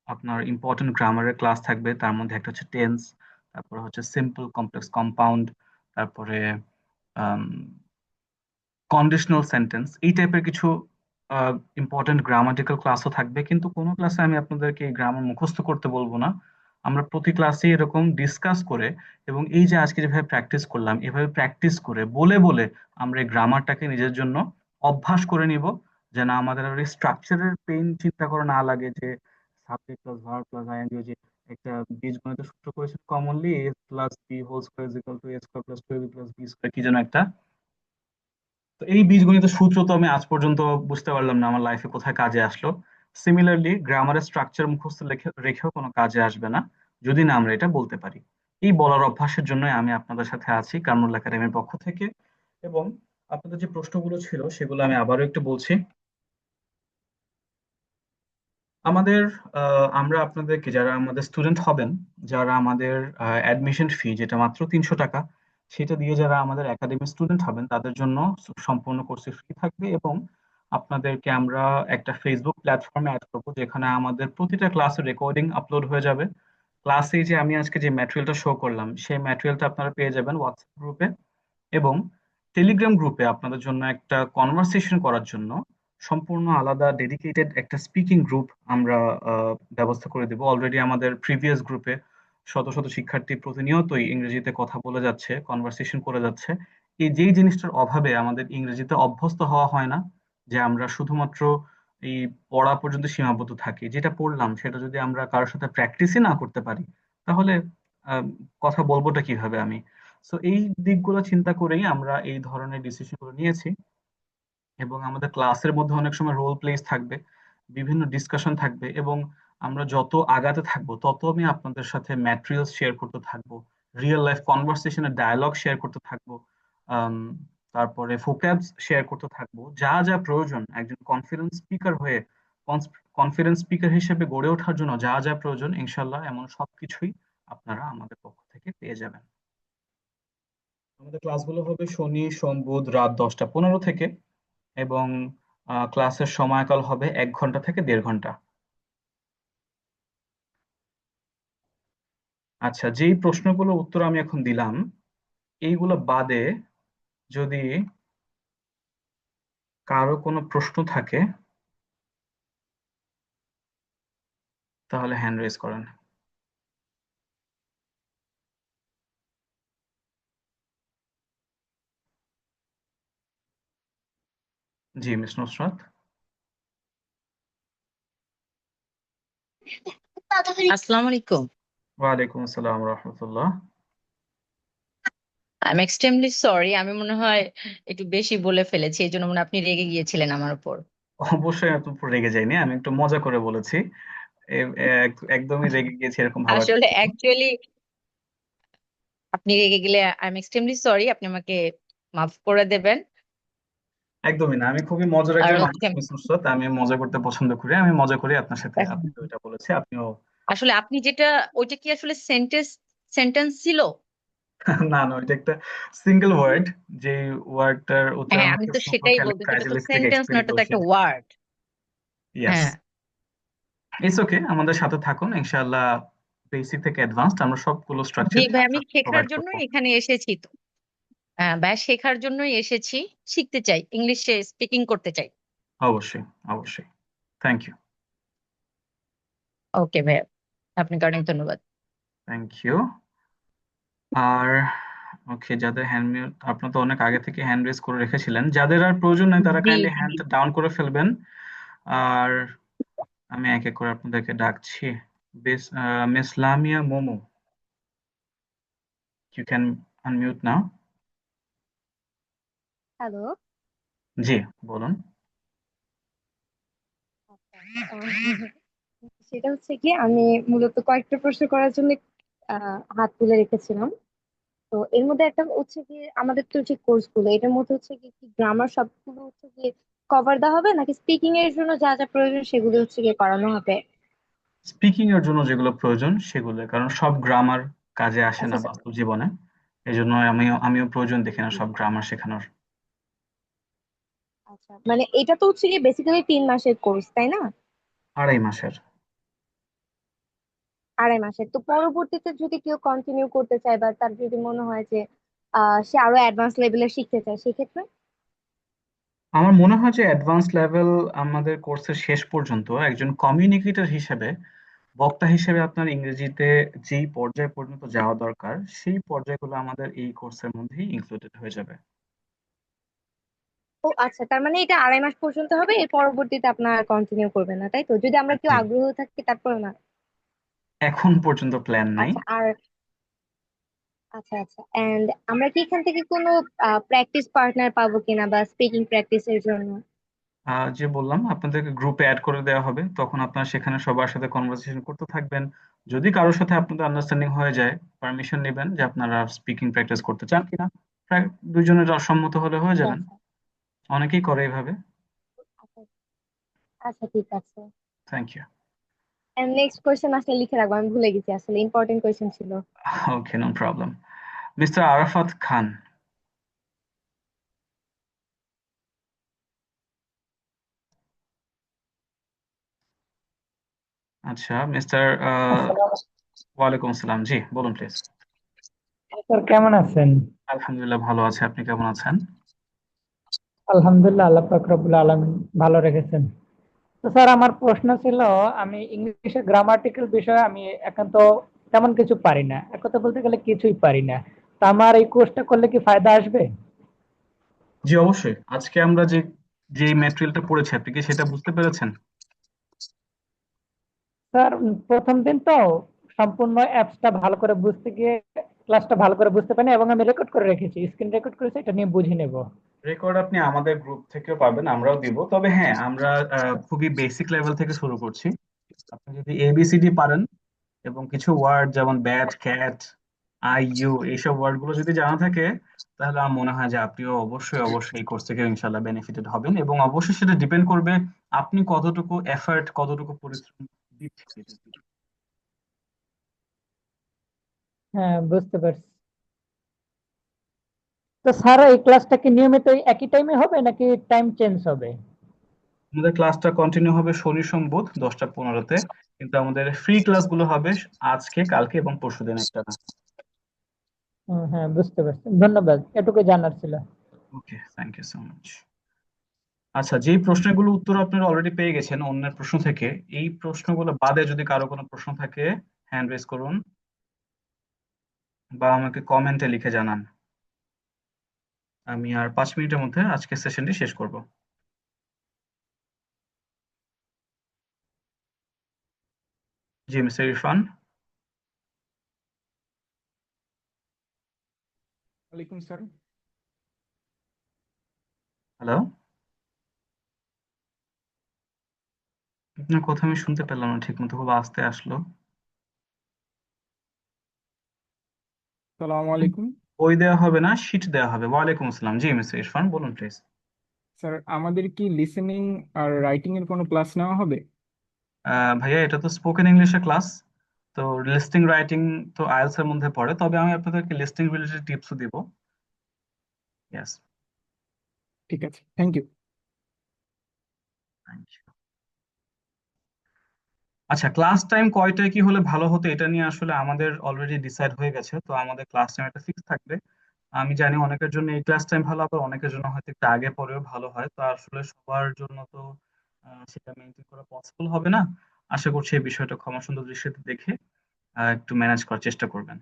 আপনার ইম্পর্টেন্ট গ্রামারের ক্লাস থাকবে, তার মধ্যে একটা হচ্ছে টেন্স, তারপরে হচ্ছে সিম্পল, কমপ্লেক্স, কম্পাউন্ড, তারপরে কন্ডিশনাল সেন্টেন্স, এই টাইপের কিছু ইম্পর্টেন্ট গ্রামাটিক্যাল ক্লাসও থাকবে। কিন্তু কোনো ক্লাসে আমি আপনাদেরকে এই গ্রামার মুখস্থ করতে বলবো না। আমরা প্রতি ক্লাসে এরকম ডিসকাস করে, এবং এই যে আজকে যেভাবে প্র্যাকটিস করলাম এভাবে প্র্যাকটিস করে বলে বলে আমরা এই গ্রামারটাকে নিজের জন্য অভ্যাস করে নিব, যেন আমাদের আর এই স্ট্রাকচারের পেইন চিন্তা করা না লাগে যে subject plus verb plus ING, যে একটা বীজগণিতের সূত্র করেছেন commonly, A plus B whole square is equal to A square plus two AB plus B square, কি যেন একটা। তো এই বীজগণিতের সূত্র তো আমি আজ পর্যন্ত বুঝতে পারলাম না আমার লাইফে কোথায় কাজে আসলো। সিমিলারলি গ্রামারের স্ট্রাকচার মুখস্থ রেখেও কোনো কাজে আসবে না যদি না আমরা এটা বলতে পারি। এই বলার অভ্যাসের জন্যই আমি আপনাদের সাথে আছি কামরুল একাডেমির পক্ষ থেকে। এবং আপনাদের যে প্রশ্নগুলো ছিল সেগুলো আমি আবারও একটু বলছি। আমাদের আমরা আপনাদেরকে, যারা আমাদের স্টুডেন্ট হবেন, যারা আমাদের অ্যাডমিশন ফি যেটা মাত্র 300 টাকা, সেটা দিয়ে যারা আমাদের একাডেমিক স্টুডেন্ট হবেন তাদের জন্য সম্পূর্ণ কোর্সে ফ্রি থাকবে। এবং আপনাদেরকে আমরা একটা ফেসবুক প্ল্যাটফর্মে অ্যাড করবো যেখানে আমাদের প্রতিটা ক্লাসের রেকর্ডিং আপলোড হয়ে যাবে। ক্লাসে যে আমি আজকে যে ম্যাটেরিয়ালটা শো করলাম সেই ম্যাটেরিয়ালটা আপনারা পেয়ে যাবেন হোয়াটসঅ্যাপ গ্রুপে। এবং টেলিগ্রাম গ্রুপে আপনাদের জন্য একটা কনভারসেশন করার জন্য সম্পূর্ণ আলাদা ডেডিকেটেড একটা স্পিকিং গ্রুপ আমরা ব্যবস্থা করে দেব। অলরেডি আমাদের প্রিভিয়াস গ্রুপে শত শত শিক্ষার্থী প্রতিনিয়তই ইংরেজিতে কথা বলে যাচ্ছে, কনভারসেশন করে যাচ্ছে। এই যেই জিনিসটার অভাবে আমাদের ইংরেজিতে অভ্যস্ত হওয়া হয় না, যে আমরা শুধুমাত্র এই পড়া পর্যন্ত সীমাবদ্ধ থাকি, যেটা পড়লাম সেটা যদি আমরা কারোর সাথে প্র্যাকটিসই না করতে পারি তাহলে আহ, কথা বলবোটা কিভাবে আমি। সো এই দিকগুলো চিন্তা করেই আমরা এই ধরনের ডিসিশন গুলো নিয়েছি। এবং আমাদের ক্লাসের মধ্যে অনেক সময় রোল প্লেস থাকবে, বিভিন্ন ডিসকাশন থাকবে। এবং আমরা যত আগাতে থাকবো তত আমি আপনাদের সাথে ম্যাটেরিয়ালস শেয়ার করতে থাকবো, রিয়েল লাইফ কনভারসেশনের ডায়ালগ শেয়ার করতে থাকবো। আম, তারপরে ফোক্যাবস শেয়ার করতে থাকবো, যা যা প্রয়োজন একজন কনফিডেন্স স্পিকার হয়ে, কনফিডেন্স স্পিকার হিসেবে গড়ে ওঠার জন্য যা যা প্রয়োজন ইনশাল্লাহ এমন সবকিছুই আপনারা আমাদের পক্ষ থেকে পেয়ে যাবেন। আমাদের ক্লাসগুলো হবে শনি সোম বুধ রাত 10টা 15 থেকে। এবং ক্লাসের সময়কাল হবে 1 ঘন্টা থেকে 1.5 ঘন্টা। আচ্ছা, যেই প্রশ্নগুলোর উত্তর আমি এখন দিলাম এইগুলো বাদে যদি কারো কোনো প্রশ্ন থাকে তাহলে হ্যান্ড রেজ করেন। জি মিস নুসরাত। আসসালামু আলাইকুম। ওয়ালাইকুম আসসালাম রহমতুল্লাহ। আই এম এক্সট্রিমলি সরি, আমি মনে হয় একটু বেশি বলে ফেলেছি, এই জন্য মনে হয় আপনি রেগে গিয়েছিলেন আমার উপর। অবশ্যই এত উপর রেগে যাইনি, আমি একটু মজা করে বলেছি। একদমই রেগে গিয়েছি এরকম ভাবার আসলে কিছু না। অ্যাকচুয়ালি আপনি রেগে গেলে আই এম এক্সট্রিমলি সরি, আপনি আমাকে মাফ করে দেবেন। একদমই না, আমি খুবই মজার আর একজন মানুষ হচ্ছে মিস নুসরাত, আমি মজা করতে পছন্দ করি, আমি মজা করি আপনার সাথে। আপনি তো এটা বলেছে, আপনিও। আসলে আপনি যেটা, ওইটা কি আসলে সেন্টেন্স ছিল? না না, এটা একটা সিঙ্গেল ওয়ার্ড, যে ওয়ার্ডটার হ্যাঁ, উচ্চারণ আমি হচ্ছে তো সেটাই বলতেছি, এটা তো সুপারক্যালিফ্রাগিলিস্টিক সেন্টেন্স না, এটা তো একটা এক্সপিয়ালিশন। ওয়ার্ড। ইয়েস। হ্যাঁ, ইটস ওকে, আমাদের সাথে থাকুন ইনশাআল্লাহ। বেসিক থেকে অ্যাডভান্সড আমরা সবগুলো জি স্ট্রাকচার ভাই, আমি শেখার প্রোভাইড জন্য করবো। এখানে এসেছি তো। হ্যাঁ ভাই, শেখার জন্যই এসেছি, শিখতে চাই, ইংলিশে স্পিকিং করতে চাই। অবশ্যই, অবশ্যই। Thank you. ওকে ভাই, আপনাকে অনেক ধন্যবাদ। Thank you. আর ওকে, যাদের হ্যান্ড মিউট, আপনারা তো অনেক আগে থেকে হ্যান্ড রেজ করে রেখেছিলেন, যাদের আর প্রয়োজন নেই তারা জি কাইন্ডলি জি। হ্যান্ড ডাউন করে ফেলবেন। আর আমি এক এক করে আপনাদেরকে ডাকছি। Miss Lamia Momo, you can unmute now. Hello. জি, বলুন। সেটা হচ্ছে কি, আমি মূলত কয়েকটা প্রশ্ন করার জন্য হাত তুলে রেখেছিলাম। তো এর মধ্যে একটা হচ্ছে কি, আমাদের তো যে কোর্স গুলো এটার মধ্যে হচ্ছে কি গ্রামার সবগুলো হচ্ছে কি কভার দেওয়া হবে, নাকি স্পিকিং এর জন্য যা যা প্রয়োজন সেগুলো হচ্ছে কি করানো হবে? স্পিকিং এর জন্য যেগুলো প্রয়োজন সেগুলো, কারণ সব গ্রামার কাজে আসে আচ্ছা না আচ্ছা বাস্তব জীবনে। এই জন্য আমিও প্রয়োজন দেখি না সব গ্রামার শেখানোর। আচ্ছা, মানে এটা তো হচ্ছে কি বেসিক্যালি 3 মাসের কোর্স, তাই না? 2.5 মাসের। 2.5 মাসের। তো পরবর্তীতে যদি কেউ কন্টিনিউ করতে চায় বা তার যদি মনে হয় যে সে আরো অ্যাডভান্স লেভেলে শিখতে চায়, সেক্ষেত্রে? আমার মনে হয় যে অ্যাডভান্স লেভেল আমাদের কোর্সের শেষ পর্যন্ত একজন কমিউনিকেটর হিসেবে, বক্তা হিসেবে আপনার ইংরেজিতে যেই পর্যায় পর্যন্ত যাওয়া দরকার সেই পর্যায়গুলো আমাদের এই কোর্সের মধ্যেই ইনক্লুডেড হয়ে যাবে। ও আচ্ছা, তার মানে এটা 2.5 মাস পর্যন্ত হবে, এর পরবর্তীতে আপনার কন্টিনিউ করবেন না, তাই তো? যদি আমরা কেউ জি, আগ্রহ থাকি তারপরে না? এখন পর্যন্ত প্ল্যান নাই। আচ্ছা আর আচ্ছা আচ্ছা এন্ড আমরা কি এখান থেকে কোনো প্র্যাকটিস পার্টনার পাবো কিনা বা স্পিকিং প্র্যাকটিসের জন্য? যে বললাম আপনাদেরকে গ্রুপে অ্যাড করে দেওয়া হবে, তখন আপনারা সেখানে সবার সাথে কনভারসেশন করতে থাকবেন। যদি কারোর সাথে আপনাদের আন্ডারস্ট্যান্ডিং হয়ে যায়, পারমিশন নেবেন যে আপনারা স্পিকিং প্র্যাকটিস করতে চান কিনা। প্রায় দুইজনের সম্মত হলে হয়ে আচ্ছা যাবেন। আচ্ছা অনেকেই করে এইভাবে। আচ্ছা আচ্ছা ঠিক আছে। Thank you. And next question আসলে লিখে রাখবো, আমি ভুলে গেছি, আসলে ইম্পর্টেন্ট কোয়েশ্চেন ছিল। ওকে, নো প্রবলেম। মিস্টার আরাফাত খান। আচ্ছা মিস্টার আসসালাম, ওয়ালাইকুম আসসালাম, জি বলুন প্লিজ। স্যার কেমন আছেন? আলহামদুলিল্লাহ ভালো আছে, আপনি কেমন আছেন? আলহামদুলিল্লাহ, আল্লাহ পাক রব্বুল আলামিন ভালো রেখেছেন। তো স্যার আমার প্রশ্ন ছিল, আমি ইংলিশে গ্রামাটিক্যাল বিষয়ে আমি একান্ত তেমন কিছু পারি না, এক কথা বলতে গেলে কিছুই পারি না। তা আমার এই কোর্সটা করলে কি ফায়দা আসবে? জি অবশ্যই, আজকে আমরা যে যে ম্যাটেরিয়ালটা পড়েছি আপনি কি সেটা বুঝতে পেরেছেন? স্যার প্রথম দিন তো সম্পূর্ণ অ্যাপসটা ভালো করে বুঝতে গিয়ে ক্লাসটা ভালো করে বুঝতে পারিনি, এবং আমি রেকর্ড করে রেখেছি, স্ক্রিন রেকর্ড করেছি, এটা নিয়ে বুঝে নেব। রেকর্ড আপনি আমাদের গ্রুপ থেকেও পাবেন, আমরাও দিব। তবে হ্যাঁ, আমরা খুবই বেসিক লেভেল থেকে শুরু করছি। আপনি যদি এবিসিডি পারেন এবং কিছু ওয়ার্ড যেমন ব্যাট, ক্যাট, আই, ইউ, এইসব ওয়ার্ড গুলো যদি জানা থাকে, তাহলে আমার মনে হয় যে আপনিও অবশ্যই অবশ্যই এই কোর্স থেকে ইনশাল্লাহ বেনিফিটেড হবেন। এবং অবশ্যই সেটা ডিপেন্ড করবে আপনি কতটুকু এফর্ট, কতটুকু পরিশ্রম দিচ্ছেন এটার দিকে। হ্যাঁ, বুঝতে পারছি। তো স্যার এই ক্লাসটা কি নিয়মিত এই একই টাইমে হবে নাকি টাইম চেঞ্জ হবে? আমাদের ক্লাসটা কন্টিনিউ হবে শনি সোম বুধ 10টা 15-তে, কিন্তু আমাদের ফ্রি ক্লাসগুলো হবে আজকে, কালকে এবং পরশুদিন একটা না। হ্যাঁ, বুঝতে পারছি, ধন্যবাদ, এটুকু জানার ছিল। ওকে, থ্যাংক ইউ সো মাচ। আচ্ছা, যেই প্রশ্নগুলো উত্তর আপনারা অলরেডি পেয়ে গেছেন অন্যের প্রশ্ন থেকে, এই প্রশ্নগুলো বাদে যদি কারো কোনো প্রশ্ন থাকে হ্যান্ড রেজ করুন বা আমাকে কমেন্টে লিখে জানান। আমি আর 5 মিনিটের মধ্যে আজকের সেশনটি শেষ করব। জি মিস্টার ইরফান। ওয়ালাইকুম স্যার। হ্যালো, আপনার কথা আমি শুনতে পেলাম না ঠিক মতো, খুব আস্তে আসলো। সালাম আলাইকুম। বই দেওয়া হবে না, শিট দেওয়া হবে। ওয়ালাইকুম আসসালাম, জি মিস্টার ইরফান বলুন প্লিজ। স্যার আমাদের কি লিসেনিং আর রাইটিং এর কোনো ক্লাস নেওয়া হবে? ভাইয়া এটা তো স্পোকেন ইংলিশের ক্লাস, তো লিস্টিং রাইটিং তো আইএলটিএস এর মধ্যে পড়ে, তবে আমি আপনাদেরকে লিস্টিং রিলেটেড টিপসও দিব। ইয়েস। ঠিক আছে, থ্যাংক ইউ। Thank you. আচ্ছা, ক্লাস টাইম কয়টায় কি হলে ভালো হতো এটা নিয়ে আসলে আমাদের অলরেডি ডিসাইড হয়ে গেছে, তো আমাদের ক্লাস টাইম একটা ফিক্স থাকবে। আমি জানি অনেকের জন্য এই ক্লাস টাইম ভালো, আবার অনেকের জন্য হয়তো একটু আগে পরেও ভালো হয়, তো আসলে সবার জন্য তো সেটা মেনটেন করা পসিবল হবে না। আশা করছি এই বিষয়টা ক্ষমা সুন্দর দৃষ্টিতে দেখে একটু ম্যানেজ করার চেষ্টা করবেন।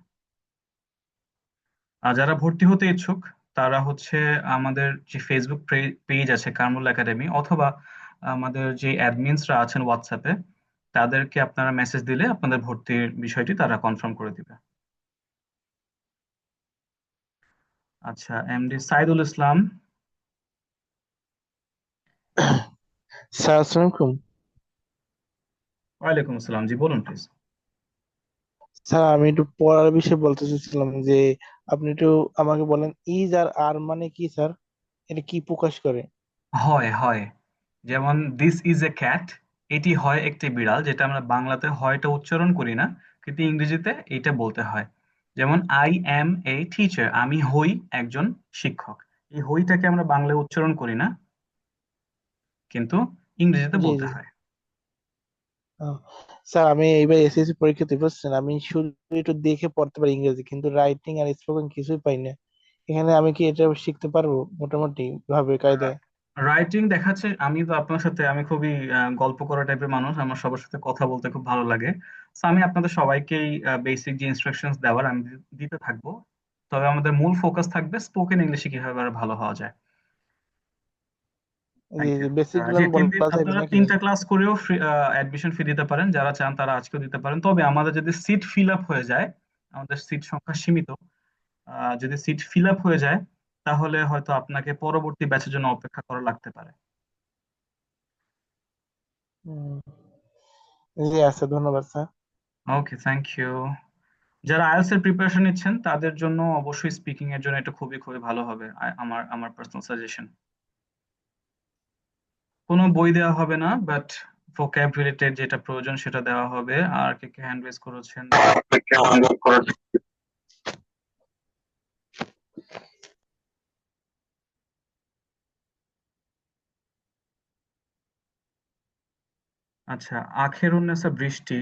আর যারা ভর্তি হতে ইচ্ছুক, তারা হচ্ছে আমাদের যে ফেসবুক পেজ আছে কারমুল একাডেমি, অথবা আমাদের যে অ্যাডমিনসরা আছেন হোয়াটসঅ্যাপে, তাদেরকে আপনারা মেসেজ দিলে আপনাদের ভর্তির বিষয়টি তারা কনফার্ম করে দিবে। আচ্ছা, এমডি সাইদুল ইসলাম। স্যার আসসালামু আলাইকুম। ওয়ালাইকুম আসসালাম, জি বলুন প্লিজ। স্যার আমি একটু পড়ার বিষয়ে বলতে চাচ্ছিলাম যে আপনি একটু আমাকে বলেন, ইজ আর আর মানে কি স্যার? এটা কি প্রকাশ করে? হয় হয়, যেমন দিস ইজ এ ক্যাট, এটি হয় একটি বিড়াল, যেটা আমরা বাংলাতে হয়টা উচ্চারণ করি না, কিন্তু ইংরেজিতে এটা বলতে হয়। যেমন আই অ্যাম এ টিচার, আমি হই একজন শিক্ষক, এই হইটাকে আমরা বাংলায় উচ্চারণ করি না, কিন্তু ইংরেজিতে জি বলতে জি। হয়। আহ, স্যার আমি এইবার এসএসসি পরীক্ষা দিতে পারছেন, আমি শুধু একটু দেখে পড়তে পারি ইংরেজি, কিন্তু রাইটিং আর স্পোকেন কিছুই পাই না। এখানে আমি কি এটা শিখতে পারবো মোটামুটি ভাবে কায়দায়? রাইটিং দেখাচ্ছে, আমি তো আপনার সাথে, আমি খুবই গল্প করা টাইপের মানুষ, আমার সবার সাথে কথা বলতে খুব ভালো লাগে। তো আমি আপনাদের সবাইকেই বেসিক যে ইনস্ট্রাকশনস দেওয়ার আমি দিতে থাকবো। তবে আমাদের মূল ফোকাস থাকবে স্পোকেন ইংলিশে কিভাবে আরো ভালো হওয়া যায়। Thank you. বেসিক গুলো জি, আমি বলা যাবে আপনারা নাকি? 3টা ক্লাস করেও ফ্রি অ্যাডমিশন ফি দিতে পারেন, যারা চান তারা আজকেও দিতে পারেন। তবে আমাদের যদি সিট ফিল আপ হয়ে যায়, আমাদের সিট সংখ্যা সীমিত, যদি সিট ফিল আপ হয়ে যায় তাহলে হয়তো আপনাকে পরবর্তী ব্যাচের জন্য অপেক্ষা করা লাগতে পারে। হুম, জি আচ্ছা, ধন্যবাদ স্যার। Okay, thank you. যারা আইএলটিএস এর প্রিপারেশন নিচ্ছেন তাদের জন্য অবশ্যই স্পিকিং এর জন্য এটা খুবই খুবই ভালো হবে, আমার পার্সোনাল সাজেশন। কোনো বই দেওয়া হবে না, বাট ভোক্যাব রিলেটেড যেটা প্রয়োজন সেটা দেওয়া হবে। আর কে কে হ্যান্ড রেজ করেছেন? আচ্ছা, আখের উন্নেসা বৃষ্টি,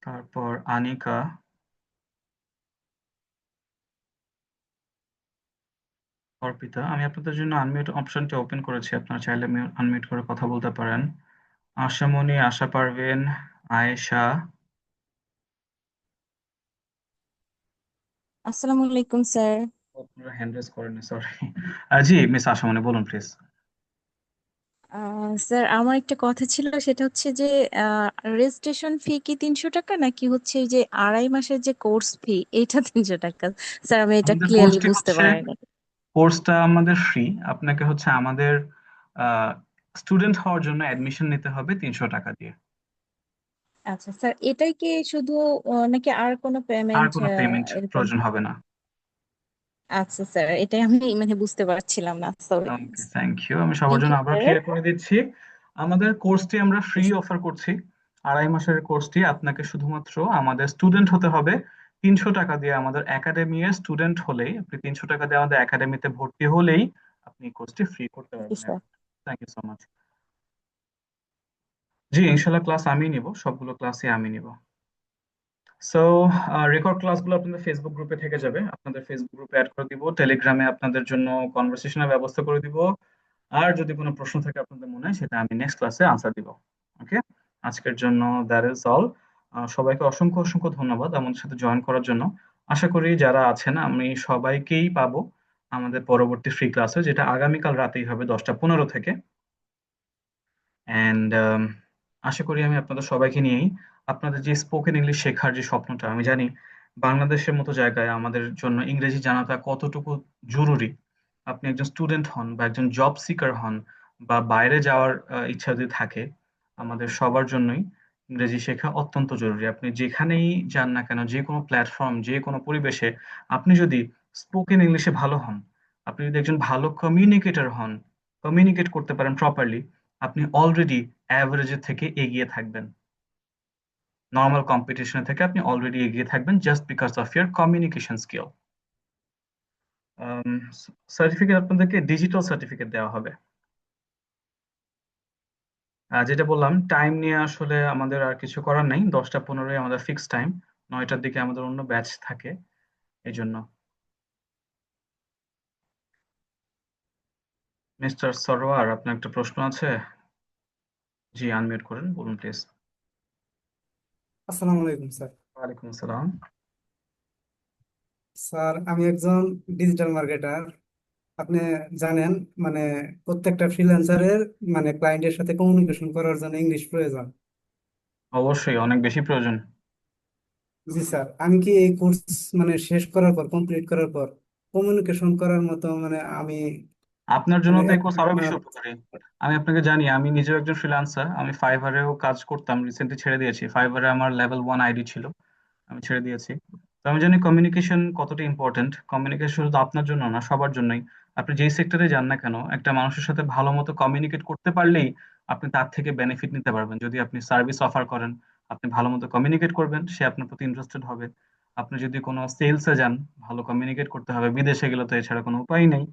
তারপর আনিকা, অর্পিতা। আমি আপনাদের জন্য আনমিউট অপশনটা ওপেন করেছি, আপনারা চাইলে আনমিউট করে কথা বলতে পারেন। আশামণি, আশা পারভীন, আয়েশা। আসসালামু আলাইকুম স্যার। আপনারা হ্যান্ড রেজ করেননি, সরি। জি মিস আশামণি, বলুন প্লিজ। স্যার আমার একটা কথা ছিল, সেটা হচ্ছে যে রেজিস্ট্রেশন ফি কি 300 টাকা, নাকি হচ্ছে এই যে 2.5 মাসের যে কোর্স ফি এটা 300 টাকা? স্যার আমি এটা আমাদের ক্লিয়ারলি কোর্সটি বুঝতে হচ্ছে, পারিনি। কোর্সটা আমাদের ফ্রি। আপনাকে হচ্ছে আমাদের স্টুডেন্ট হওয়ার জন্য অ্যাডমিশন নিতে হবে 300 টাকা দিয়ে। আচ্ছা স্যার, এটাই কি শুধু নাকি আর কোনো আর পেমেন্ট কোনো পেমেন্ট এরকম? প্রয়োজন হবে না। আচ্ছা স্যার, এটাই আমি মানে বুঝতে পারছিলাম না, সরি। Okay, thank you. আমি সবার থ্যাংক জন্য ইউ আবার স্যার। ক্লিয়ার করে দিচ্ছি, আমাদের কোর্সটি আমরা ফ্রি অফার করছি। 2.5 মাসের কোর্সটি আপনাকে শুধুমাত্র আমাদের স্টুডেন্ট হতে হবে। 300 টাকা দিয়ে আমাদের একাডেমি এর স্টুডেন্ট হলেই, আপনি 300 টাকা দিয়ে আমাদের একাডেমিতে ভর্তি হলেই আপনি কোর্সটি ফ্রি করতে পারবেন। Sir thank you so much. জি, ইনশাল্লাহ ক্লাস আমি নিব, সবগুলো ক্লাসই আমি নিব। সো রেকর্ড ক্লাসগুলো আপনাদের ফেসবুক গ্রুপে থেকে যাবে, আপনাদের ফেসবুক গ্রুপে অ্যাড করে দিব, টেলিগ্রামে আপনাদের জন্য কনভারসেশনের ব্যবস্থা করে দিব। আর যদি কোনো প্রশ্ন থাকে আপনাদের মনে হয়, সেটা আমি নেক্সট ক্লাসে আনসার দিব। ওকে, আজকের জন্য দ্যাট ইজ অল। সবাইকে অসংখ্য অসংখ্য ধন্যবাদ আমাদের সাথে জয়েন করার জন্য। আশা করি যারা আছেন আমি সবাইকেই পাবো আমাদের পরবর্তী ফ্রি ক্লাসে, যেটা আগামীকাল রাতেই হবে 10টা 15 থেকে। অ্যান্ড আশা করি আমি আপনাদের সবাইকে নিয়েই আপনাদের যে স্পোকেন ইংলিশ শেখার যে স্বপ্নটা, আমি জানি বাংলাদেশের মতো জায়গায় আমাদের জন্য ইংরেজি জানাটা কতটুকু জরুরি। আপনি একজন স্টুডেন্ট হন বা একজন জব সিকার হন বা বাইরে যাওয়ার ইচ্ছা যদি থাকে, আমাদের সবার জন্যই ইংরেজি শেখা অত্যন্ত জরুরি। আপনি যেখানেই যান না কেন, যে কোনো প্ল্যাটফর্ম, যে কোনো পরিবেশে, আপনি যদি স্পোকেন ইংলিশে ভালো হন, আপনি যদি একজন ভালো কমিউনিকেটর হন, কমিউনিকেট করতে পারেন প্রপারলি, আপনি অলরেডি অ্যাভারেজের থেকে এগিয়ে থাকবেন। নর্মাল কম্পিটিশন থেকে আপনি অলরেডি এগিয়ে থাকবেন, just because of year communication skill. Certificate আপনাদেরকে ডিজিটাল সার্টিফিকেট দেওয়া হবে। যেটা বললাম, টাইম নিয়ে আসলে আমাদের আর কিছু করার নাই, 10টা 15 আমাদের ফিক্স টাইম, 9টার দিকে আমাদের অন্য ব্যাচ থাকে, এই জন্য। মিস্টার সরোয়ার, আপনার একটা প্রশ্ন আছে? জি, আনমিউট করেন, বলুন প্লিজ। আসসালামু আলাইকুম স্যার। ওয়ালাইকুম আসসালাম। স্যার আমি একজন ডিজিটাল মার্কেটার। আপনি জানেন, মানে প্রত্যেকটা ফ্রিল্যান্সারের মানে ক্লায়েন্টের সাথে কমিউনিকেশন করার জন্য ইংলিশ প্রয়োজন। অবশ্যই, অনেক বেশি প্রয়োজন। জি স্যার, আমি কি এই কোর্স মানে শেষ করার পর, কমপ্লিট করার পর কমিউনিকেশন করার মতো মানে আমি আপনার জন্য মানে তো এই কোর্স আরো বেশি উপকারী। আমি আপনাকে জানি, আমি নিজেও একজন ফ্রিল্যান্সার, আমি ফাইভারেও কাজ করতাম, রিসেন্টলি ছেড়ে দিয়েছি। ফাইভারে আমার লেভেল 1 আইডি ছিল, আমি ছেড়ে দিয়েছি। তো আমি জানি কমিউনিকেশন কতটা ইম্পর্টেন্ট। কমিউনিকেশন শুধু আপনার জন্য না, সবার জন্যই। আপনি যেই সেক্টরে যান না কেন, একটা মানুষের সাথে ভালো মতো কমিউনিকেট করতে পারলেই আপনি তার থেকে বেনিফিট নিতে পারবেন। যদি আপনি সার্ভিস অফার করেন, আপনি ভালো মতো কমিউনিকেট করবেন, সে আপনার প্রতি ইন্টারেস্টেড হবে। আপনি যদি কোনো সেলসে যান, ভালো কমিউনিকেট করতে হবে, বিদেশে গেলে তো এছাড়া কোনো উপায় নেই।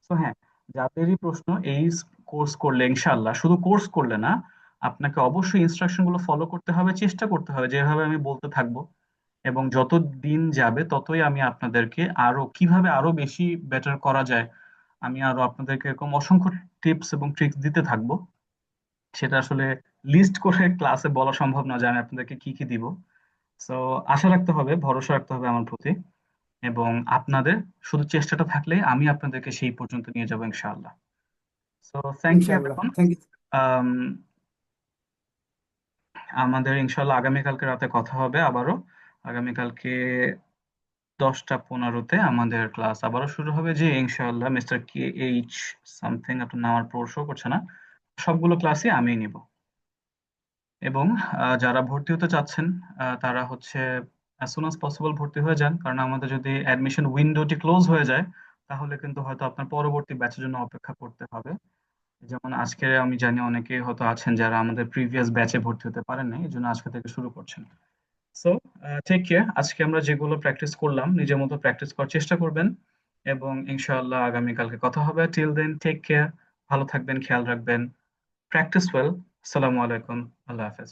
তো হ্যাঁ, যাদেরই প্রশ্ন, এই কোর্স করলে ইনশাল্লাহ, শুধু কোর্স করলে না, আপনাকে অবশ্যই ইনস্ট্রাকশন গুলো ফলো করতে হবে, চেষ্টা করতে হবে যেভাবে আমি বলতে থাকবো। এবং যত দিন যাবে ততই আমি আপনাদেরকে আরো কিভাবে আরো বেশি বেটার করা যায়, আমি আরো আপনাদেরকে এরকম অসংখ্য টিপস এবং ট্রিক্স দিতে থাকবো। সেটা আসলে লিস্ট করে ক্লাসে বলা সম্ভব না যে আমি আপনাদেরকে কি কি দিব। সো আশা রাখতে হবে, ভরসা রাখতে হবে আমার প্রতি, এবং আপনাদের শুধু চেষ্টাটা থাকলে আমি আপনাদেরকে সেই পর্যন্ত নিয়ে যাবো ইনশাআল্লাহ। সো থ্যাংক ইউ ইনশাআল্লাহ, এভরিওয়ান। Thank you. আমাদের ইনশাআল্লাহ আগামীকালকে রাতে কথা হবে আবারও। আগামীকালকে 10টা 15-তে আমাদের ক্লাস আবারও শুরু হবে, যে ইনশাআল্লাহ মিস্টার KH সামথিং, আপনার নাম আর শো করছে না, সবগুলো ক্লাসই আমি নিব। এবং যারা ভর্তি হতে চাচ্ছেন তারা হচ্ছে অ্যাজ সুন অ্যাজ পসিবল ভর্তি হয়ে যান, কারণ আমাদের যদি অ্যাডমিশন উইন্ডোটি ক্লোজ হয়ে যায় তাহলে কিন্তু হয়তো আপনার পরবর্তী ব্যাচের জন্য অপেক্ষা করতে হবে। যেমন আজকে আমি জানি অনেকে হয়তো আছেন যারা আমাদের প্রিভিয়াস ব্যাচে ভর্তি হতে পারেন নাই, এই জন্য আজকে থেকে শুরু করছেন। So take care. আজকে আমরা যেগুলো প্র্যাকটিস করলাম নিজের মতো প্র্যাকটিস করার চেষ্টা করবেন, এবং ইনশাআল্লাহ আগামীকালকে কথা হবে। টিল দেন টেক কেয়ার, ভালো থাকবেন, খেয়াল রাখবেন, প্র্যাকটিস ওয়েল। আসসালামু আলাইকুম, আল্লাহ হাফেজ।